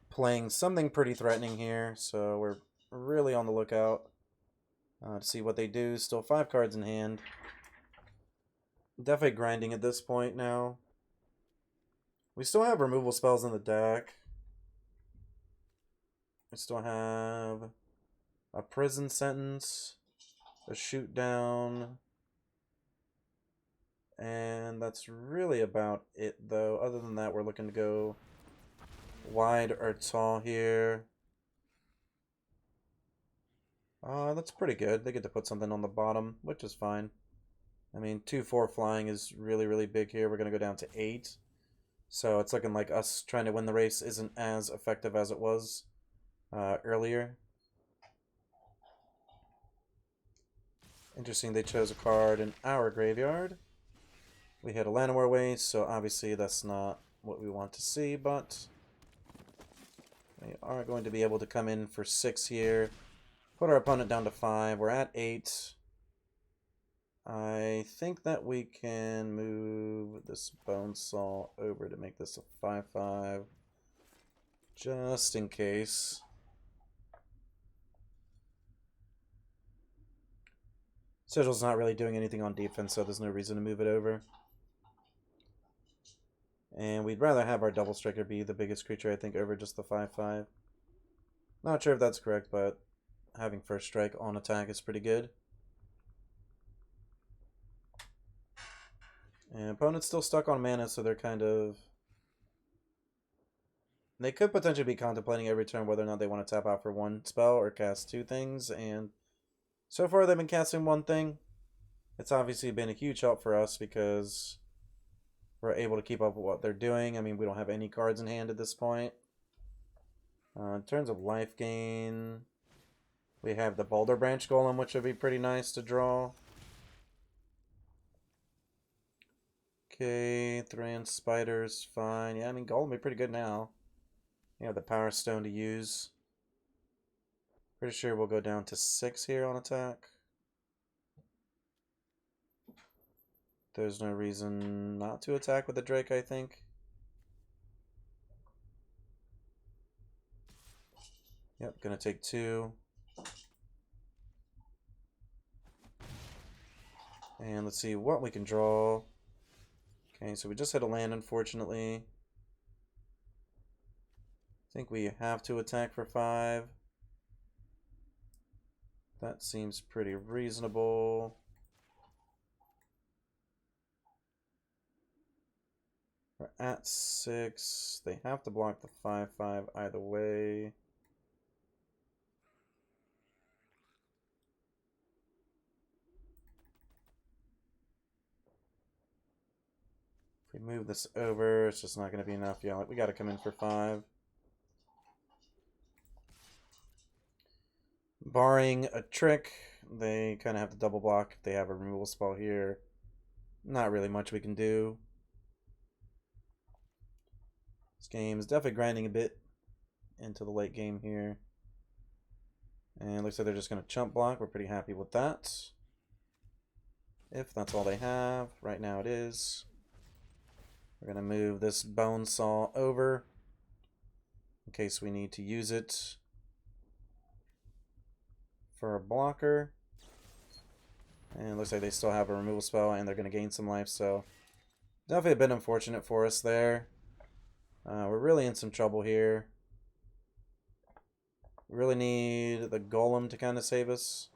playing something pretty threatening here, so we're really on the lookout to see what they do. Still 5 cards in hand. Definitely grinding at this point now. We still have removal spells in the deck. We still have a prison sentence, a shoot down, and that's really about it, though. Other than that, we're looking to go wide or tall here. That's pretty good. They get to put something on the bottom, which is fine. I mean, 2/4 flying is really, really big here. We're going to go down to 8. So it's looking like us trying to win the race isn't as effective as it was earlier. Interesting, they chose a card in our graveyard. We had a Llanowar Waste, so obviously that's not what we want to see, but we are going to be able to come in for 6 here. Put our opponent down to 5. We're at 8. I think that we can move this Bonesaw over to make this a 5/5. Just in case. Sigil's not really doing anything on defense, so there's no reason to move it over. And we'd rather have our Double Striker be the biggest creature, I think, over just the 5/5. Not sure if that's correct, but having first strike on attack is pretty good. And opponent's still stuck on mana, so they're kind of... They could potentially be contemplating every turn whether or not they want to tap out for 1 spell or cast 2 things, and so far they've been casting 1 thing. It's obviously been a huge help for us because we're able to keep up with what they're doing. I mean, we don't have any cards in hand at this point. In terms of life gain, we have the Boulder Branch Golem, which would be pretty nice to draw. Okay, Thran Spider's fine. Yeah, I mean, Golem would be pretty good now. You have the Power Stone to use. Pretty sure we'll go down to 6 here on attack. There's no reason not to attack with the Drake, I think. Yep, gonna take 2. And let's see what we can draw. Okay, so we just hit a land, unfortunately. I think we have to attack for 5. That seems pretty reasonable. We're at 6. They have to block the 5/5 either way. If we move this over, it's just not going to be enough. Yeah, we got to come in for 5. Barring a trick, they kind of have to double block if they have a removal spell here. Not really much we can do. This game is definitely grinding a bit into the late game here. And it looks like they're just going to chump block. We're pretty happy with that. If that's all they have. Right now it is. We're going to move this Bonesaw over in case we need to use it for a blocker. And it looks like they still have a removal spell and they're going to gain some life, so definitely a bit unfortunate for us there. We're really in some trouble here. We really need the Golem to kind of save us.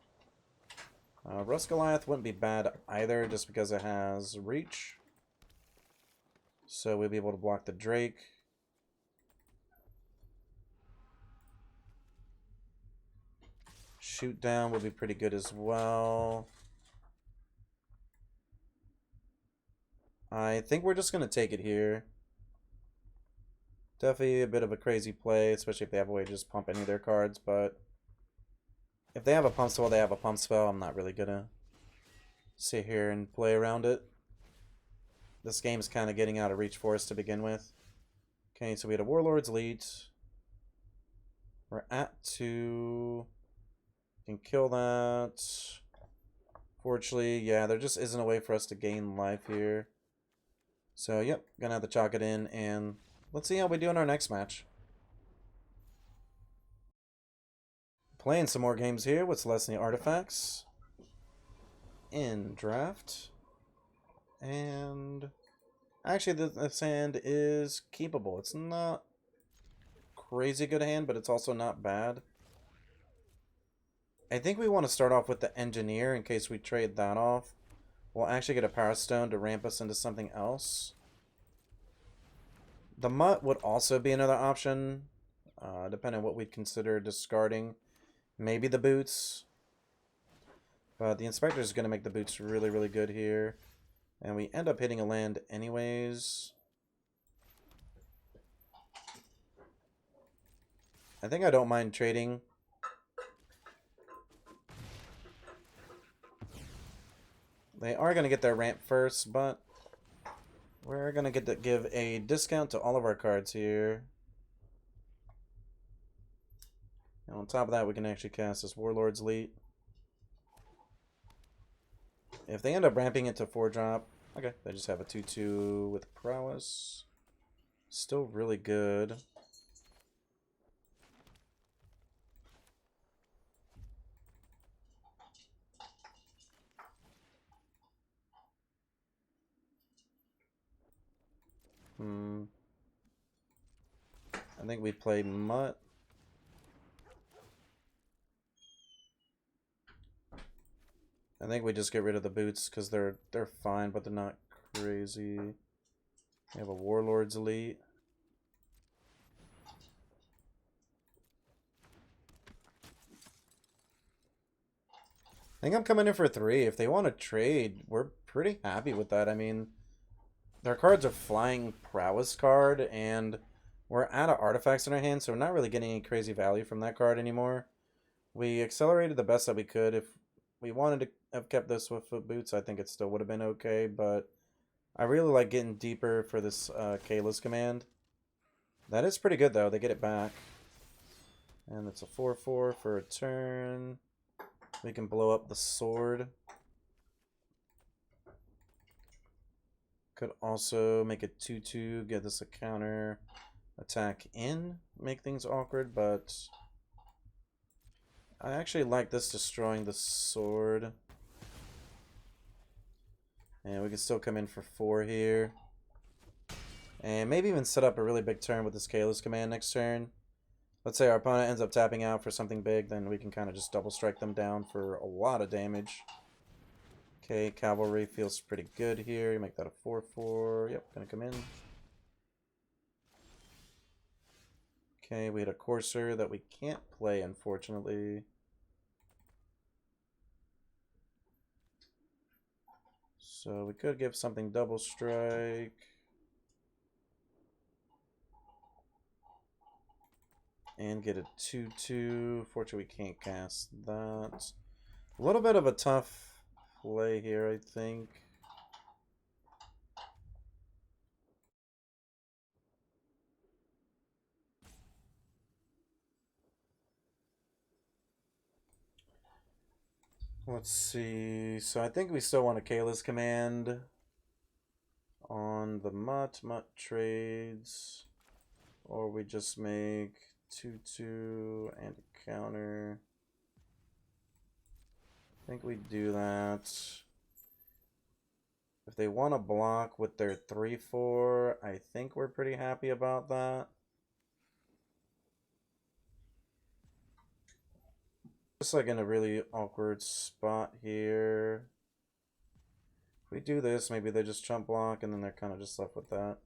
Rust Goliath wouldn't be bad either just because it has reach. So we'll be able to block the Drake. Shoot down will be pretty good as well. I think we're just going to take it here. Definitely a bit of a crazy play, especially if they have a way to just pump any of their cards, but if they have a pump spell, they have a pump spell. I'm not really going to sit here and play around it. This game's kind of getting out of reach for us to begin with. Okay, so we had a Warlord's Elite. We're at 2. Can kill that. Fortunately, yeah, there just isn't a way for us to gain life here. So, yep, gonna have to chalk it in, and let's see how we do in our next match. Playing some more games here with Celestia Artifacts. In draft. And actually, this hand is keepable. It's not crazy good hand, but it's also not bad. I think we want to start off with the Engineer in case we trade that off. We'll actually get a Power Stone to ramp us into something else. The Mutt would also be another option, depending on what we'd consider discarding. Maybe the Boots. But the Inspector is going to make the Boots really, really good here. And we end up hitting a land anyways. I think I don't mind trading. They are going to get their ramp first, but we're going to get to give a discount to all of our cards here. And on top of that, we can actually cast this Warlord's Elite. If they end up ramping it to 4-drop, okay, they just have a 2-2 with prowess. Still really good. I think we play Mutt. I think we just get rid of the Boots because they're fine, but they're not crazy. We have a Warlord's Elite. I think I'm coming in for 3. If they want to trade, we're pretty happy with that. I mean, their cards are flying prowess card, and we're out of artifacts in our hand, so we're not really getting any crazy value from that card anymore. We accelerated the best that we could. If we wanted to have kept this with Boots, I think it still would have been okay, but I really like getting deeper for this Kayla's command. That is pretty good, though. They get it back. And it's a 4-4 for a turn. We can blow up the sword. Could also make it 2-2, get this a counter attack in, make things awkward, but I actually like this destroying the sword. And we can still come in for 4 here. And maybe even set up a really big turn with this Kayla's command next turn. Let's say our opponent ends up tapping out for something big, then we can kind of just double strike them down for a lot of damage. Okay, Cavalry feels pretty good here. You make that a 4-4. Yep, gonna come in. Okay, we had a Courser that we can't play, unfortunately. So we could give something double strike. And get a 2-2. Fortunately, we can't cast that. A little bit of a tough play here, I think. Let's see. So I think we still want a Kayla's command on the Mutt. Mutt trades. Or we just make 2-2 and a counter. I think we do that. If they want to block with their 3-4, I think we're pretty happy about that. Just like in a really awkward spot here. If we do this, maybe they just chump block and then they're kind of just left with that.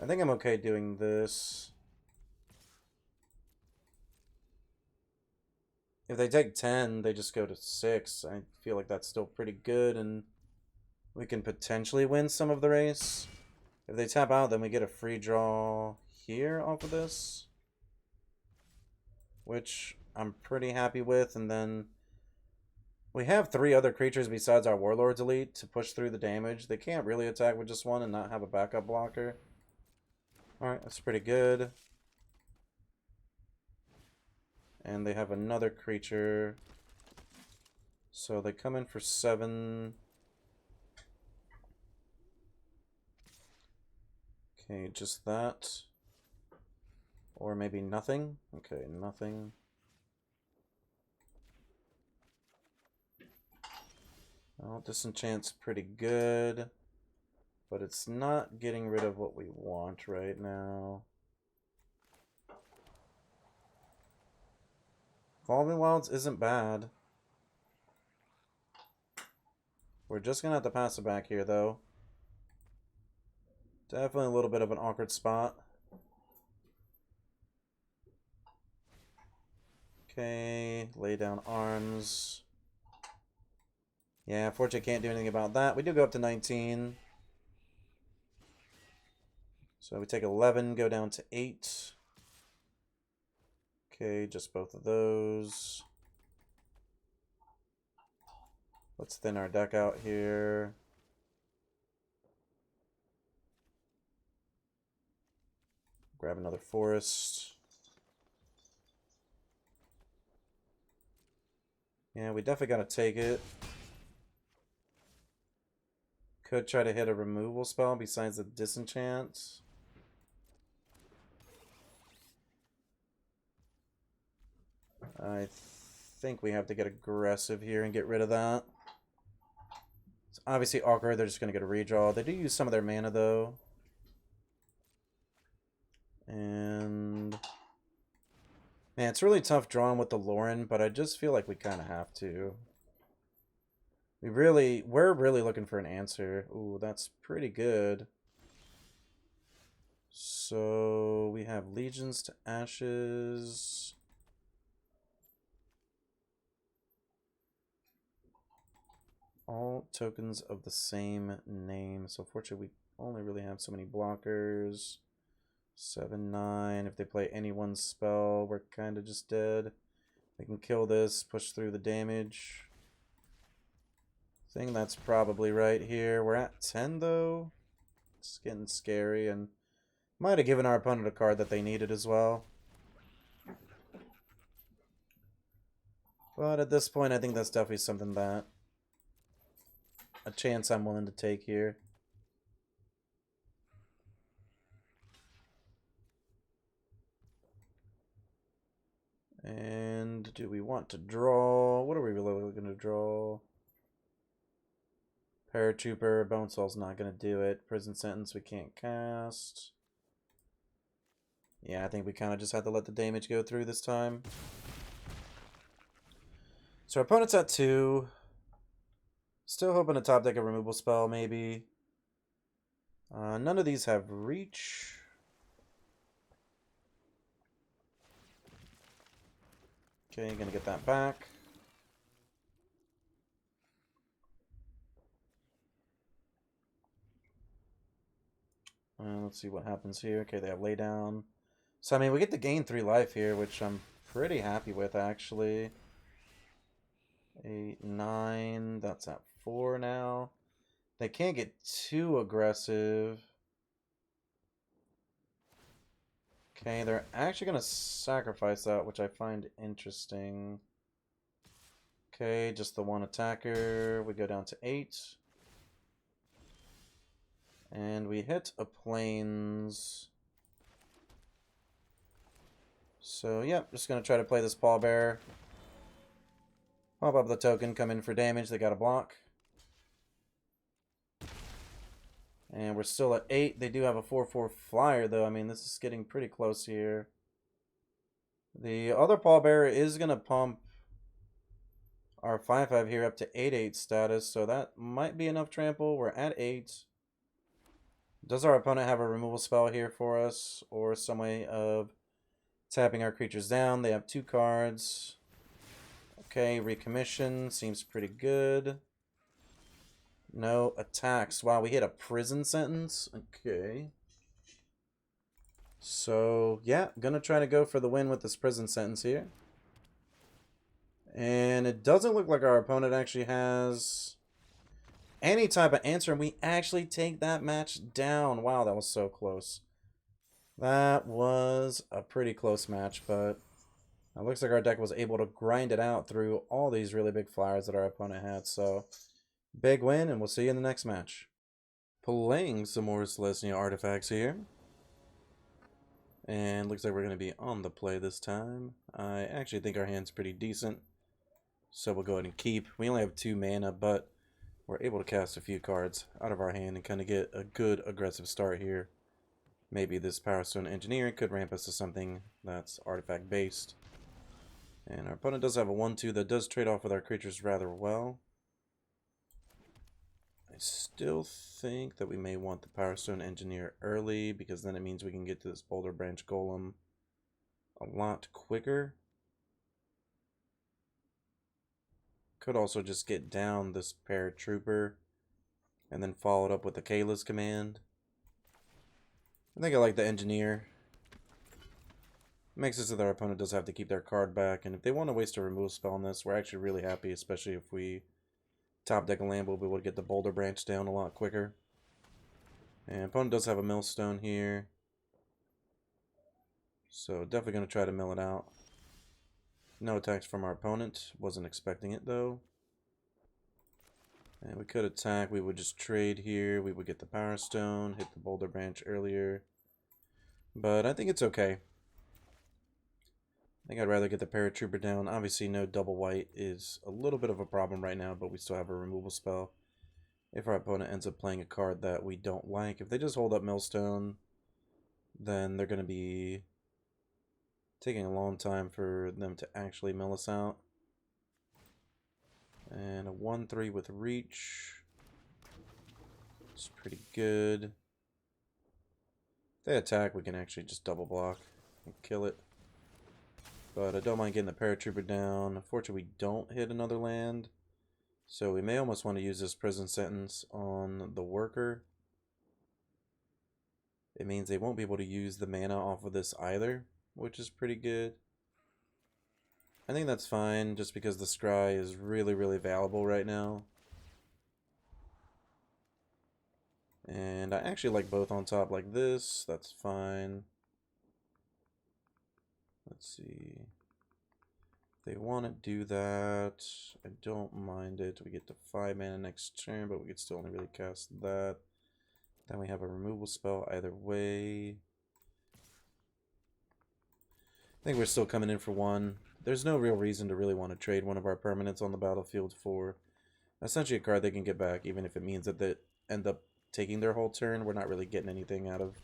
I think I'm okay doing this. If they take 10, they just go to 6. I feel like that's still pretty good, and we can potentially win some of the race. If they tap out, then we get a free draw here off of this, which I'm pretty happy with. And then we have 3 other creatures besides our Warlord's Elite to push through the damage. They can't really attack with just one and not have a backup blocker. Alright, that's pretty good. And they have another creature. So they come in for 7. Okay, just that. Or maybe nothing. Okay, nothing. Well, disenchant's pretty good. But it's not getting rid of what we want right now. Evolving Wilds isn't bad. We're just gonna have to pass it back here, though. Definitely a little bit of an awkward spot. Okay, lay down arms. Yeah, unfortunately can't do anything about that. We do go up to 19. So we take 11, go down to 8. Okay, just both of those. Let's thin our deck out here. Grab another forest. Yeah, we definitely gotta take it. Could try to hit a removal spell besides the disenchant. I think we have to get aggressive here and get rid of that. It's obviously awkward. They're just going to get a redraw. They do use some of their mana, though. And man, it's really tough drawing with the Lauren, but I just feel like we kind of have to. We're really looking for an answer. Ooh, that's pretty good. So we have Legions to Ashes. All tokens of the same name. So fortunately, we only really have so many blockers. 7/9. If they play any one spell, we're kind of just dead. They can kill this, push through the damage. I think that's probably right here. We're at 10 though. It's getting scary, and might have given our opponent a card that they needed as well. But at this point, I think that's definitely something that a chance I'm willing to take here. And do we want to draw? What are we really going to draw? Paratrooper, Bonesaw's not going to do it. Prison Sentence we can't cast. Yeah, I think we kind of just had to let the damage go through this time. So our opponent's at 2. Still hoping to top deck a removal spell, maybe. None of these have reach. Okay, gonna get that back. Let's see what happens here. Okay, they have lay down. So, I mean, we get to gain 3 life here, which I'm pretty happy with, actually. 8, 9. That's at 4 now. They can't get too aggressive. Okay, they're actually going to sacrifice that, which I find interesting. Okay, just the one attacker. We go down to 8. And we hit a plains. So, yeah, just going to try to play this pallbearer. Pop up the token, come in for damage. They got a block. And we're still at 8. They do have a 4/4 flyer, though. I mean, this is getting pretty close here. The other pallbearer is going to pump our 5/5 here up to 8/8 status, so that might be enough trample. We're at 8. Does our opponent have a removal spell here for us, or some way of tapping our creatures down? They have 2 cards. Okay, recommission seems pretty good. No attacks. Wow, we hit a prison sentence. Okay. So, yeah, gonna try to go for the win with this prison sentence here. And it doesn't look like our opponent actually has any type of answer, and we actually take that match down. Wow, that was so close. That was a pretty close match, but it looks like our deck was able to grind it out through all these really big flyers that our opponent had. So, big win, and we'll see you in the next match. Playing some more Celestia artifacts here. And looks like we're going to be on the play this time. I actually think our hand's pretty decent, so we'll go ahead and keep. We only have 2 mana, but we're able to cast a few cards out of our hand and kind of get a good aggressive start here. Maybe this Power Stone Engineering could ramp us to something that's artifact based. And our opponent does have a 1-2 that does trade off with our creatures rather well. I still think that we may want the Power Stone Engineer early, because then it means we can get to this Boulder Branch Golem a lot quicker. Could also just get down this Paratrooper and then follow it up with the Kayla's command. I think I like the Engineer. Makes it so that our opponent does have to keep their card back, and if they want to waste a removal spell on this, we're actually really happy, especially if we top deck a land, we'll be able to get the Boulder Branch down a lot quicker. And opponent does have a Millstone here, so definitely going to try to mill it out. No attacks from our opponent. Wasn't expecting it though. And we could attack. We would just trade here. We would get the Power Stone, hit the Boulder Branch earlier. But I think it's okay. I think I'd rather get the Paratrooper down. Obviously, no double white is a little bit of a problem right now, but we still have a removal spell. If our opponent ends up playing a card that we don't like, if they just hold up Millstone, then they're going to be taking a long time for them to actually mill us out. And a 1-3 with reach. It's pretty good. If they attack, we can actually just double block and kill it. But I don't mind getting the Paratrooper down. Unfortunately, we don't hit another land. So we may almost want to use this prison sentence on the worker. It means they won't be able to use the mana off of this either, which is pretty good. I think that's fine, just because the scry is really, really valuable right now. And I actually like both on top like this. That's fine. Let's see. If they want to do that, I don't mind it. We get to 5 mana next turn, but we could still only really cast that. Then we have a removal spell either way. I think we're still coming in for 1. There's no real reason to really want to trade one of our permanents on the battlefield for essentially a card they can get back, even if it means that they end up taking their whole turn. We're not really getting anything out of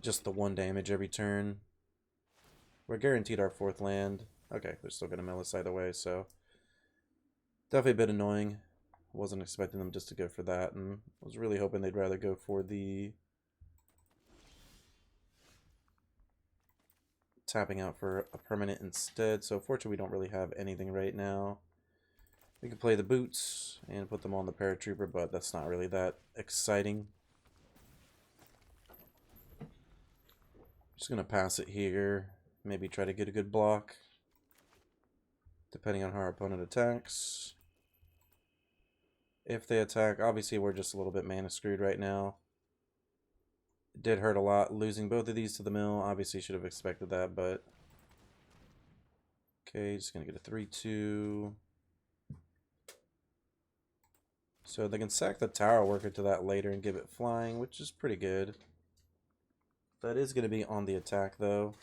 just the 1 damage every turn. We're guaranteed our 4th land. Okay, they're still going to mill us either way, so definitely a bit annoying. Wasn't expecting them just to go for that, and was really hoping they'd rather go for the tapping out for a permanent instead. So fortunately we don't really have anything right now. We could play the boots and put them on the Paratrooper, but that's not really that exciting. Just gonna pass it here. Maybe try to get a good block, depending on how our opponent attacks. If they attack, obviously we're just a little bit mana screwed right now. It did hurt a lot. Losing both of these to the mill, obviously should have expected that, but... Okay, just gonna get a 3-2. So they can sack the Tower Worker to that later and give it flying, which is pretty good. That is gonna be on the attack, though.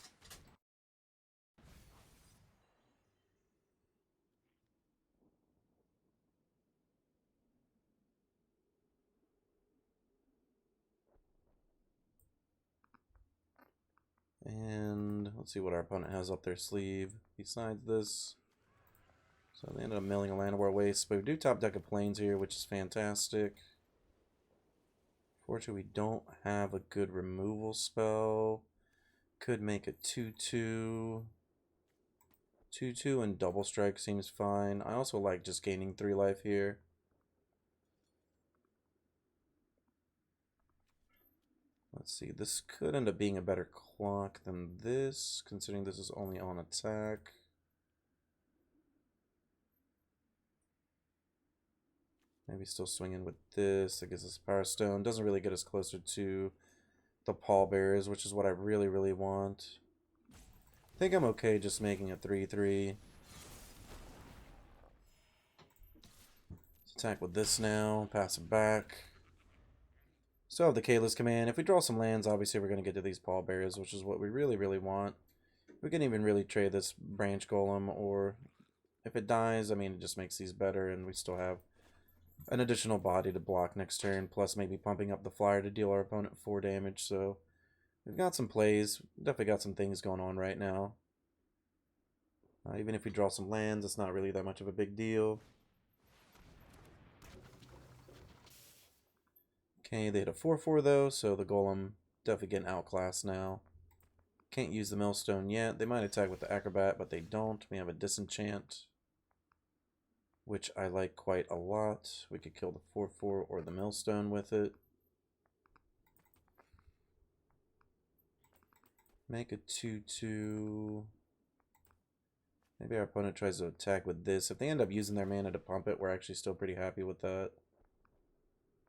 And let's see what our opponent has up their sleeve besides this. So they ended up milling a Land of War Waste, but we do top deck of Plains here, which is fantastic. Fortunately, we don't have a good removal spell. Could make a 2-2. 2-2 and double strike seems fine. I also like just gaining 3 life here. Let's see, this could end up being a better clock than this, considering this is only on attack. Maybe still swinging with this. That gives us Power Stone. Doesn't really get us closer to the pallbearers, which is what I really, really want. I think I'm okay just making a 3-3. Let's attack with this now. Pass it back. Still have the Kayla's command. If we draw some lands, obviously we're going to get to these pallbearers, which is what we really, really want. We can even really trade this branch golem, or if it dies, I mean, it just makes these better, and we still have an additional body to block next turn, plus maybe pumping up the flyer to deal our opponent 4 damage. So we've got some plays. Definitely got some things going on right now. Even if we draw some lands, it's not really that much of a big deal. Okay, they hit a 4-4 though, so the golem definitely getting outclassed now. Can't use the millstone yet. They might attack with the acrobat, but they don't. We have a disenchant, which I like quite a lot. We could kill the 4-4 or the millstone with it. Make a 2-2. Maybe our opponent tries to attack with this. If they end up using their mana to pump it, we're actually still pretty happy with that.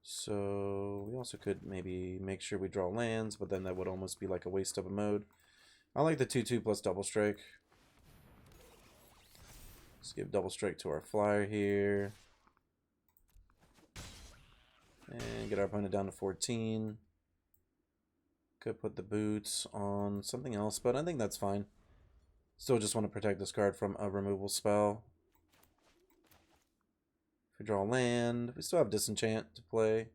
So we also could maybe make sure we draw lands, but then that would almost be like a waste of a mode. I like the 2-2 plus double strike. Let's give double strike to our flyer here. And get our opponent down to 14. Could put the boots on something else, but I think that's fine. Still just want to protect this card from a removal spell. If we draw land, we still have disenchant to play.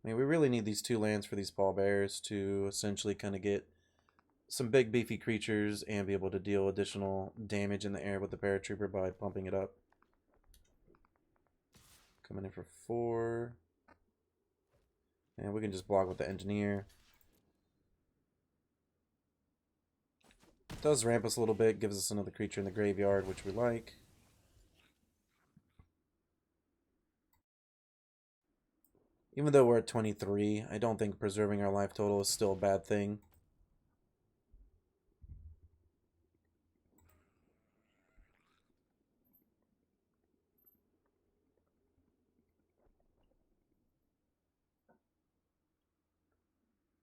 I mean, we really need these 2 lands for these pallbearers to essentially kind of get some big beefy creatures and be able to deal additional damage in the air with the paratrooper by pumping it up. Coming in for 4. And we can just block with the engineer. Does ramp us a little bit, gives us another creature in the graveyard, which we like. Even though we're at 23, I don't think preserving our life total is still a bad thing.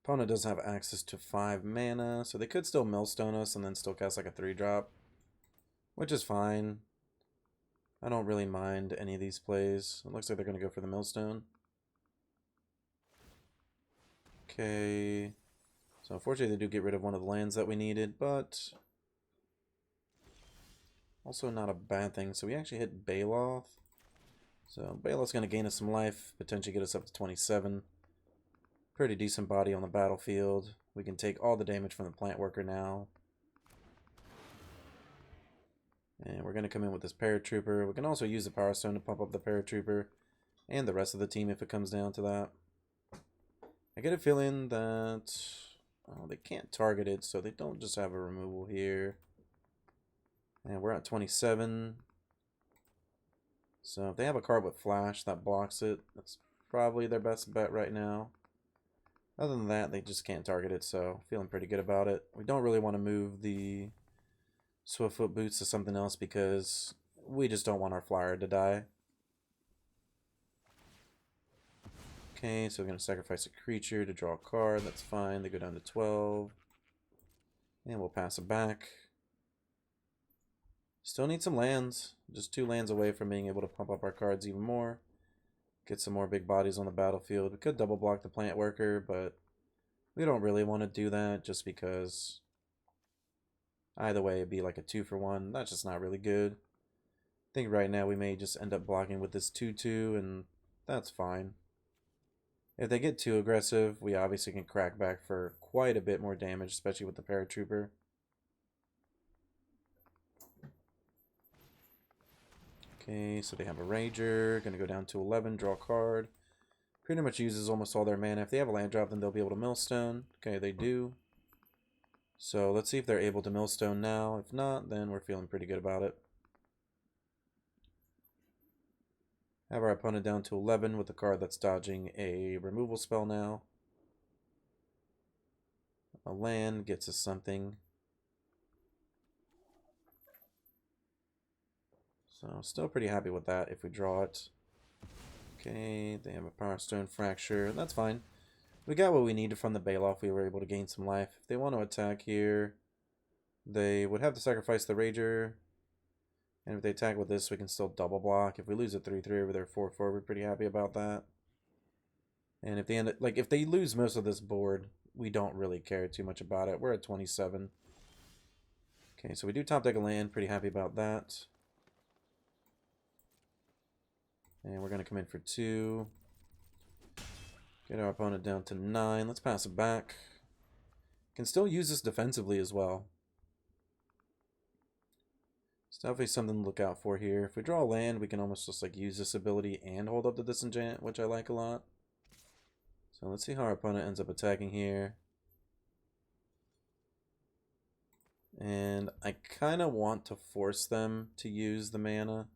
Opponent doesn't have access to 5 mana, so they could still millstone us and then still cast like a 3-drop, which is fine. I don't really mind any of these plays. It looks like they're going to go for the millstone. Okay, so unfortunately they do get rid of one of the lands that we needed, but also not a bad thing. So we actually hit Baloth. So Baloth's going to gain us some life, potentially get us up to 27. Pretty decent body on the battlefield. We can take all the damage from the plant worker now. And we're going to come in with this paratrooper. We can also use the power stone to pump up the paratrooper and the rest of the team if it comes down to that. I get a feeling that they can't target it, so they don't just have a removal here. And we're at 27. So if they have a card with flash that blocks it, that's probably their best bet right now. Other than that, they just can't target it, so feeling pretty good about it. We don't really want to move the Swiftfoot boots to something else because we just don't want our flyer to die. Okay, so we're going to sacrifice a creature to draw a card. That's fine. They go down to 12. And we'll pass it back. Still need some lands. Just 2 lands away from being able to pump up our cards even more. Get some more big bodies on the battlefield. We could double block the plant worker, but we don't really want to do that just because either way it'd be like a 2-for-1. That's just not really good. I think right now we may just end up blocking with this 2-2, and that's fine. If they get too aggressive, we obviously can crack back for quite a bit more damage, especially with the paratrooper. Okay, so they have a Rager, gonna go down to 11, draw a card. Pretty much uses almost all their mana. If they have a land drop, then they'll be able to millstone. Okay, they do. So let's see if they're able to millstone now. If not, then we're feeling pretty good about it. Have our opponent down to 11 with a card that's dodging a removal spell now. A land gets us something. So still pretty happy with that if we draw it. Okay, they have a Power Stone Fracture. That's fine. We got what we needed from the Bailoff. We were able to gain some life. If they want to attack here, they would have to sacrifice the Rager. And if they attack with this, we can still double block. If we lose a 3-3 over their 4-4, we're pretty happy about that. And if they end up, like, if they lose most of this board, we don't really care too much about it. We're at 27. Okay, so we do top deck a land. Pretty happy about that. And we're going to come in for 2. Get our opponent down to 9. Let's pass it back. Can still use this defensively as well. It's definitely something to look out for here. If we draw a land, we can almost just like use this ability and hold up the disenchant, which I like a lot. So let's see how our opponent ends up attacking here. And I kind of want to force them to use the mana.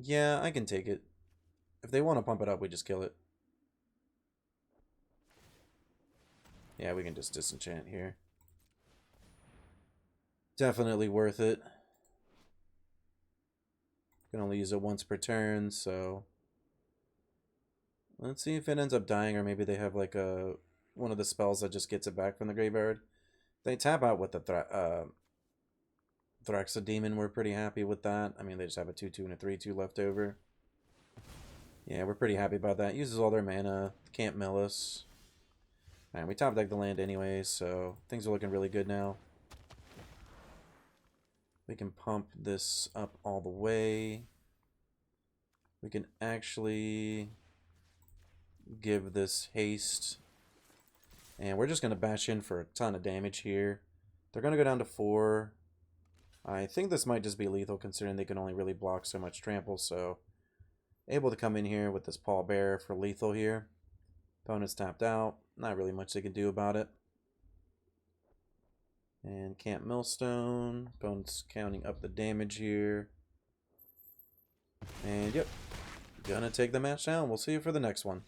Yeah, I can take it. If they want to pump it up, we just kill it. Yeah, we can just disenchant here. Definitely worth it. Can only use it once per turn, so let's see if it ends up dying, or maybe they have like a one of the spells that just gets it back from the graveyard. They tap out with the Thraxa Demon. We're pretty happy with that. I mean, they just have a 2-2 and a 3-2 left over. Yeah, we're pretty happy about that. Uses all their mana. Can't mill us. And we top deck the land anyway, so things are looking really good now. We can pump this up all the way. We can actually give this haste. And we're just going to bash in for a ton of damage here. They're going to go down to 4. I think this might just be lethal considering they can only really block so much trample, so able to come in here with this pallbearer for lethal here. Opponent's tapped out. Not really much they can do about it. And can't millstone. Opponent's counting up the damage here. And yep, gonna take the match down. We'll see you for the next one.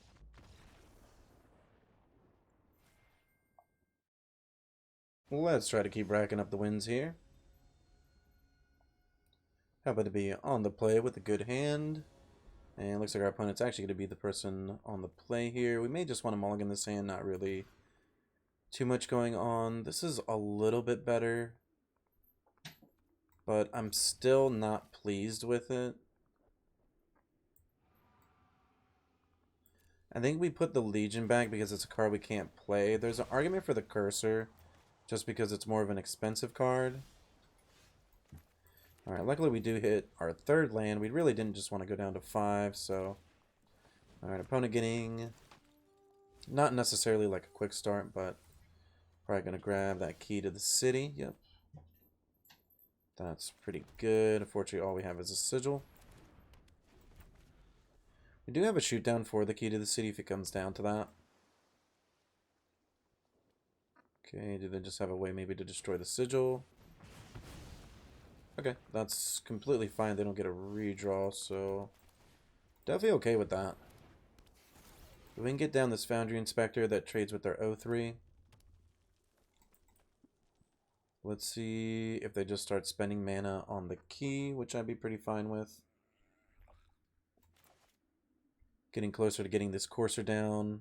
Let's try to keep racking up the wins here. Happen to be on the play with a good hand. And looks like our opponent's actually going to be the person on the play here. We may just want to mulligan this hand, not really too much going on. This is a little bit better, but I'm still not pleased with it. I think we put the Legion back because it's a card we can't play. There's an argument for the Cursor, just because it's more of an expensive card. Alright, luckily we do hit our third land. We really didn't just want to go down to 5, so... Alright, opponent getting... Not necessarily like a quick start, but... Probably going to grab that key to the city. Yep. That's pretty good. Unfortunately, all we have is a sigil. We do have a shoot down for the key to the city if it comes down to that. Okay, do they just have a way maybe to destroy the sigil? Okay, that's completely fine. They don't get a redraw, so definitely okay with that. We can get down this Foundry Inspector that trades with their O3. Let's see if they just start spending mana on the key, which I'd be pretty fine with. Getting closer to getting this Courser down.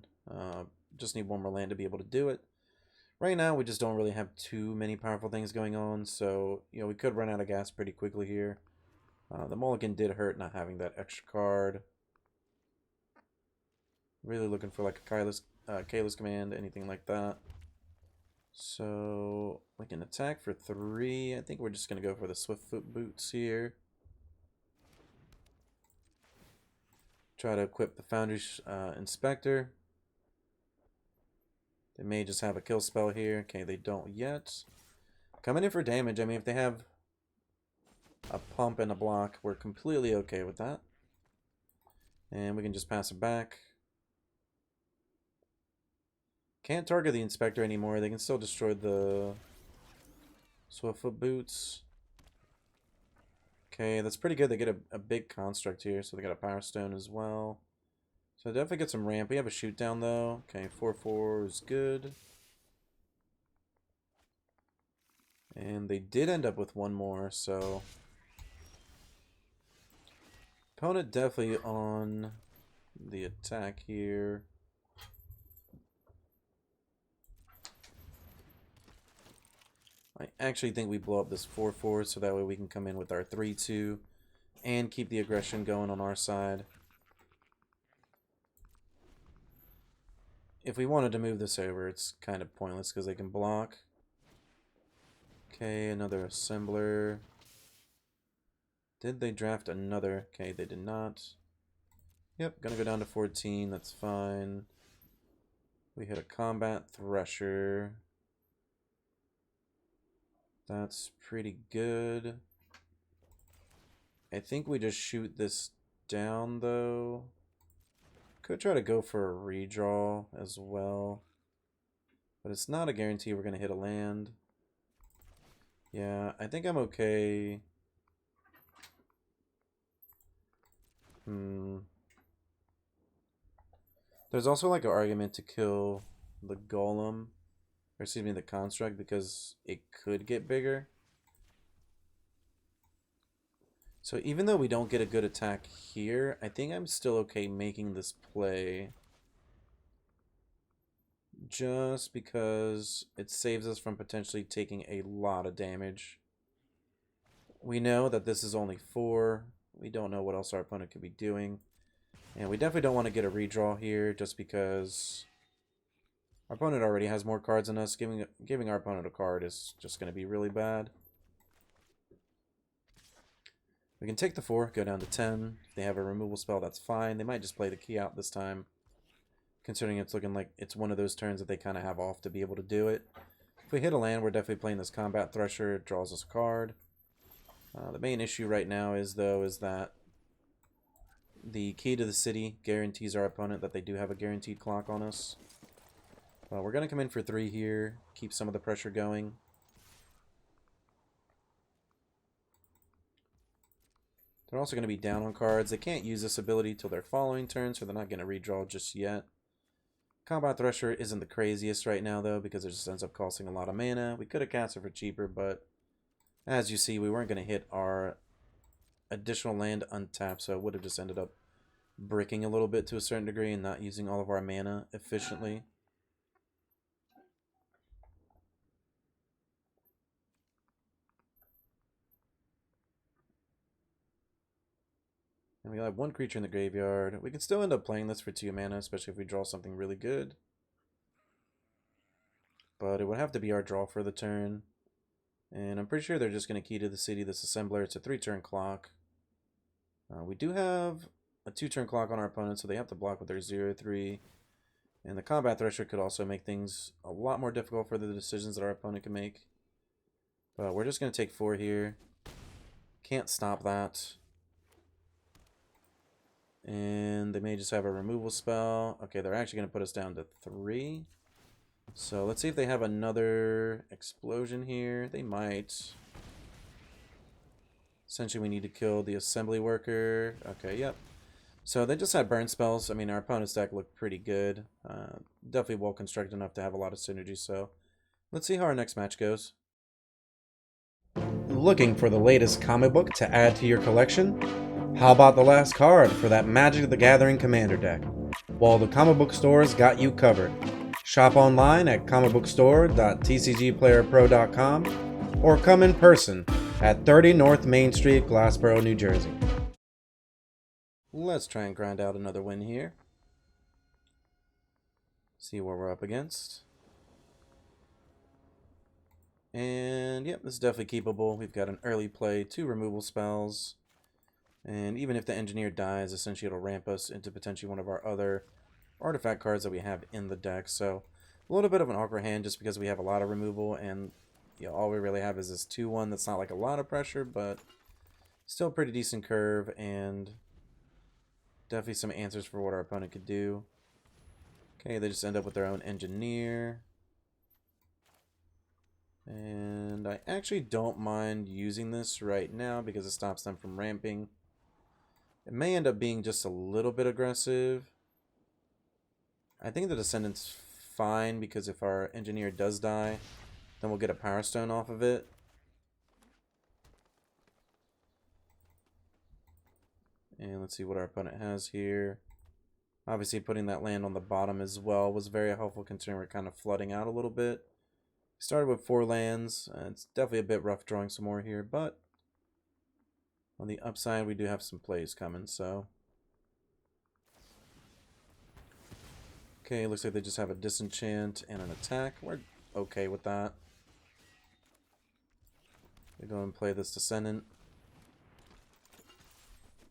Just need one more land to be able to do it. Right now, we just don't really have too many powerful things going on, so, you know, we could run out of gas pretty quickly here. The mulligan did hurt not having that extra card. Really looking for like a Kalis command, anything like that. So, we can attack for 3. I think we're just going to go for the Swiftfoot Boots here. Try to equip the Foundry Inspector. They may just have a kill spell here. Okay, they don't yet. Coming in for damage. I mean, if they have a pump and a block, we're completely okay with that. And we can just pass it back. Can't target the Inspector anymore. They can still destroy the Swiftfoot Boots. Okay, that's pretty good. They get a big construct here, so they got a Power Stone as well. So definitely get some ramp. We have a shoot down though. Okay, 4/4 is good. And they did end up with one more, so opponent definitely on the attack here. I actually think we blow up this 4/4 so that way we can come in with our 3/2 and keep the aggression going on our side. If we wanted to move this over, it's kind of pointless because they can block. Okay, another assembler. Did they draft another? Okay, they did not. Yep, gonna go down to 14. That's fine. We hit a combat thresher. That's pretty good. I think we just shoot this down though. Could try to go for a redraw as well. But it's not a guarantee we're gonna hit a land. Yeah, I think I'm okay. There's also like an argument to kill the golem, or excuse me, the construct, because it could get bigger. So even though we don't get a good attack here, I think I'm still okay making this play. Just because it saves us from potentially taking a lot of damage. We know that this is only 4. We don't know what else our opponent could be doing. And we definitely don't want to get a redraw here just because our opponent already has more cards than us. Giving our opponent a card is just going to be really bad. We can take the 4, go down to 10. If they have a removal spell, that's fine. They might just play the key out this time, considering it's looking like it's one of those turns that they kind of have off to be able to do it. If we hit a land, we're definitely playing this Combat Thresher. It draws us a card. The main issue right now is that the key to the city guarantees our opponent that they do have a guaranteed clock on us. We're going to come in for 3 here, keep some of the pressure going. They're also going to be down on cards. They can't use this ability till their following turn, so they're not going to redraw just yet. Combat Thresher isn't the craziest right now, though, because it just ends up costing a lot of mana. We could have cast it for cheaper, but as you see, we weren't going to hit our additional land untapped, so it would have just ended up bricking a little bit to a certain degree and not using all of our mana efficiently. And we have 1 creature in the graveyard. We can still end up playing this for 2 mana, especially if we draw something really good. But it would have to be our draw for the turn. And I'm pretty sure they're just going to key to the city, this assembler. It's a 3-turn clock. We do have a 2-turn clock on our opponent, so they have to block with their 0/3. And the Combat Thresher could also make things a lot more difficult for the decisions that our opponent can make. But we're just going to take 4 here. Can't stop that. And they may just have a removal spell. Okay, they're actually going to put us down to 3. So let's see if they have another explosion here. They might. Essentially, we need to kill the assembly worker. Okay, yep. So they just had burn spells. I mean, our opponent's deck looked pretty good. Definitely well constructed enough to have a lot of synergy. So let's see how our next match goes. Looking for the latest comic book to add to your collection? How about the last card for that Magic the Gathering Commander deck? Well, the comic book stores got you covered. Shop online at comicbookstore.tcgplayerpro.com or come in person at 30 North Main Street, Glassboro, New Jersey. Let's try and grind out another win here. See what we're up against. And yep, this is definitely keepable. We've got an early play, 2 removal spells. And even if the engineer dies, essentially it'll ramp us into potentially one of our other artifact cards that we have in the deck. So a little bit of an awkward hand just because we have a lot of removal, and all we really have is this 2/1 that's not like a lot of pressure, but still a pretty decent curve, and definitely some answers for what our opponent could do. Okay, they just end up with their own engineer. And I actually don't mind using this right now because it stops them from ramping. It may end up being just a little bit aggressive. I think the Descendant's fine because if our engineer does die, then we'll get a Power Stone off of it. And let's see what our opponent has here. Obviously putting that land on the bottom as well was very helpful considering we're kind of flooding out a little bit. We started with 4 lands. It's definitely a bit rough drawing some more here, but on the upside we do have some plays coming, so. Okay, looks like they just have a disenchant and an attack. We're okay with that. We go and play this Descendant.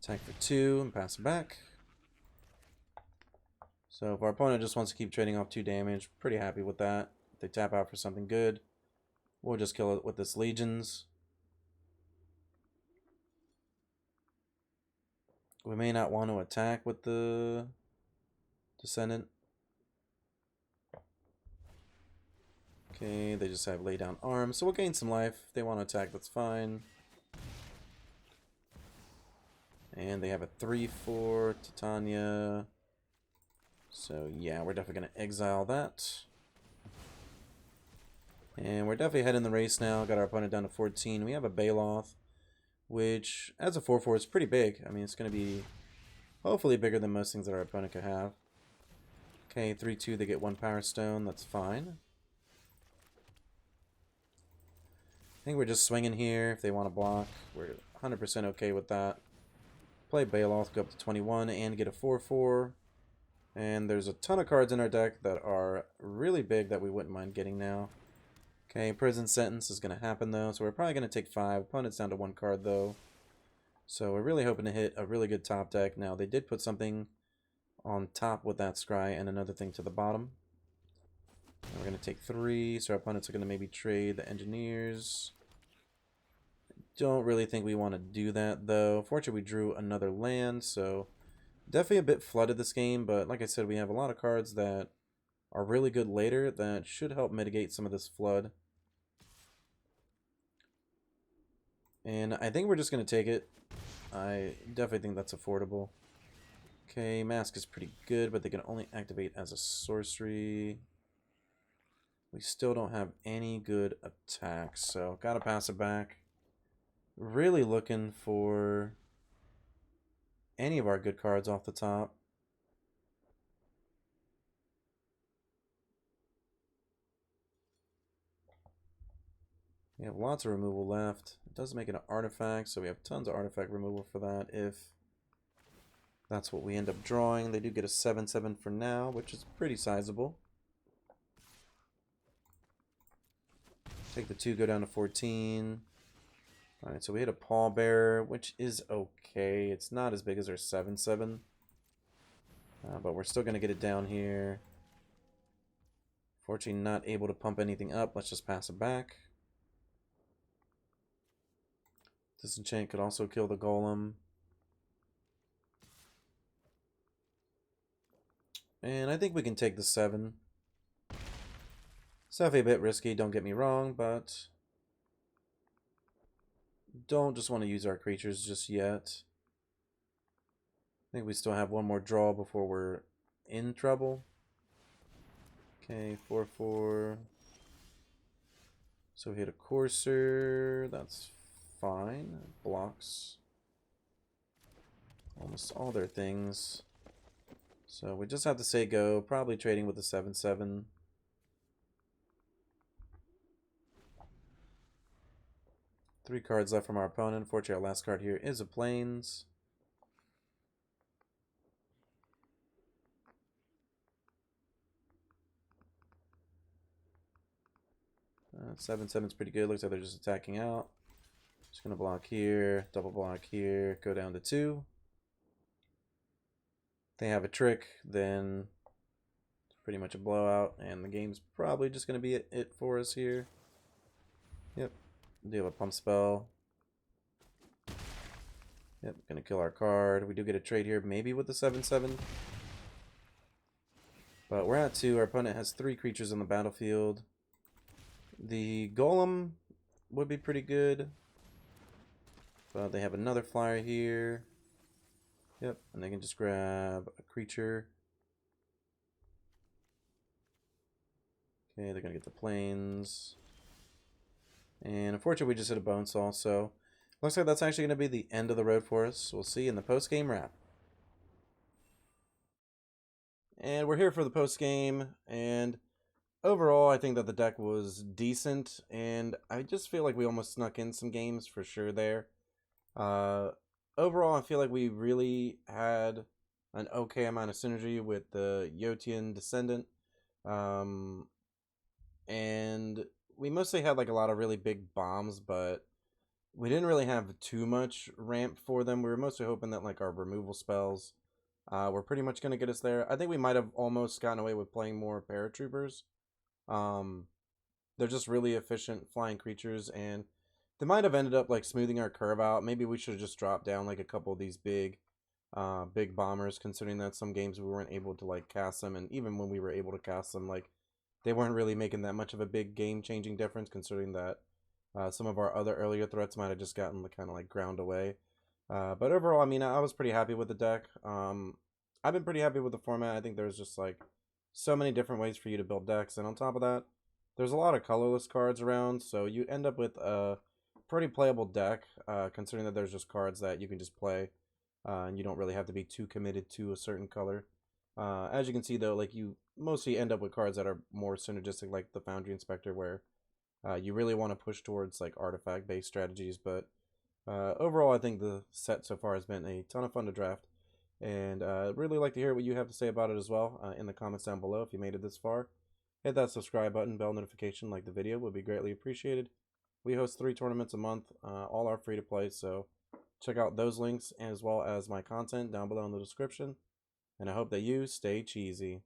Attack for 2 and pass it back. So if our opponent just wants to keep trading off 2 damage, pretty happy with that. If they tap out for something good, we'll just kill it with this Legions. We may not want to attack with the Descendant. Okay, they just have lay down arms, so we'll gain some life. If they want to attack, that's fine. And they have a 3/4 Titania. So yeah, we're definitely going to exile that. And we're definitely ahead in the race now. Got our opponent down to 14. We have a Baloth, which as a 4/4 is pretty big. I mean, it's going to be hopefully bigger than most things that our opponent could have. Okay, 3/2, they get 1 Power Stone. That's fine. I think we're just swinging here. If they want to block, we're 100% okay with that. Play Baloth, go up to 21, and get a 4/4. And there's a ton of cards in our deck that are really big that we wouldn't mind getting now. Okay, Prison Sentence is going to happen though, so we're probably going to take 5. Opponent's down to 1 card though. So we're really hoping to hit a really good top deck. Now, they did put something on top with that Scry and another thing to the bottom. And we're going to take 3, so our opponents are going to maybe trade the Engineers. Don't really think we want to do that though. Fortunately, we drew another land, so definitely a bit flooded this game, but like I said, we have a lot of cards that are really good later that should help mitigate some of this flood. And I think we're just going to take it. I definitely think that's affordable. Okay, Mask is pretty good, but they can only activate as a sorcery. We still don't have any good attacks, so gotta pass it back. Really looking for any of our good cards off the top. We have lots of removal left. It does make it an artifact, so we have tons of artifact removal for that if that's what we end up drawing. They do get a 7/7 for now, which is pretty sizable. Take the 2, go down to 14. Alright, so we hit a Pallbearer, which is okay. It's not as big as our 7/7. But we're still going to get it down here. Fortunately, not able to pump anything up. Let's just pass it back. Disenchant could also kill the Golem. And I think we can take the 7. It's definitely a bit risky, don't get me wrong, but don't just want to use our creatures just yet. I think we still have one more draw before we're in trouble. Okay, 4/4. So we hit a Courser. That's fine. It blocks almost all their things. So we just have to say go. Probably trading with the 7/7. Three cards left from our opponent. Unfortunately, our last card here is a Plains. 7/7's pretty good. Looks like they're just attacking out. Just gonna block here, double block here, go down to 2. If they have a trick, then it's pretty much a blowout, and the game's probably just gonna be it for us here. Yep, we do have a pump spell. Yep, gonna kill our card. We do get a trade here, maybe with the 7/7. But we're at 2. Our opponent has 3 creatures on the battlefield. The Golem would be pretty good. But they have another flyer here. Yep, and they can just grab a creature. Okay, they're going to get the planes. And unfortunately, we just hit a Bonesaw, so looks like that's actually going to be the end of the road for us. We'll see in the post-game wrap. And we're here for the post-game, and overall, I think that the deck was decent, and I just feel like we almost snuck in some games for sure there. Overall, I feel like we really had an okay amount of synergy with the Yotian Descendant. And we mostly had like a lot of really big bombs, but we didn't really have too much ramp for them. We were mostly hoping that like our removal spells were pretty much going to get us there. I think we might have almost gotten away with playing more paratroopers. They're just really efficient flying creatures, and they might have ended up like smoothing our curve out. Maybe we should have just dropped down like a couple of these big bombers, considering that some games we weren't able to like cast them, and even when we were able to cast them, like they weren't really making that much of a big game-changing difference, considering that some of our other earlier threats might have just gotten kind of like ground away. But overall, I mean, I was pretty happy with the deck. I've been pretty happy with the format. I think there's just like so many different ways for you to build decks, and on top of that, there's a lot of colorless cards around, so you end up with a pretty playable deck, considering that there's just cards that you can just play, and you don't really have to be too committed to a certain color. As you can see, though, like you mostly end up with cards that are more synergistic, like the Foundry Inspector, where you really want to push towards like artifact-based strategies. But overall, I think the set so far has been a ton of fun to draft, and really like to hear what you have to say about it as well in the comments down below. If you made it this far, hit that subscribe button, bell notification, like the video would be greatly appreciated. We host 3 tournaments a month, all are free to play, so check out those links as well as my content down below in the description. And I hope that you stay cheesy.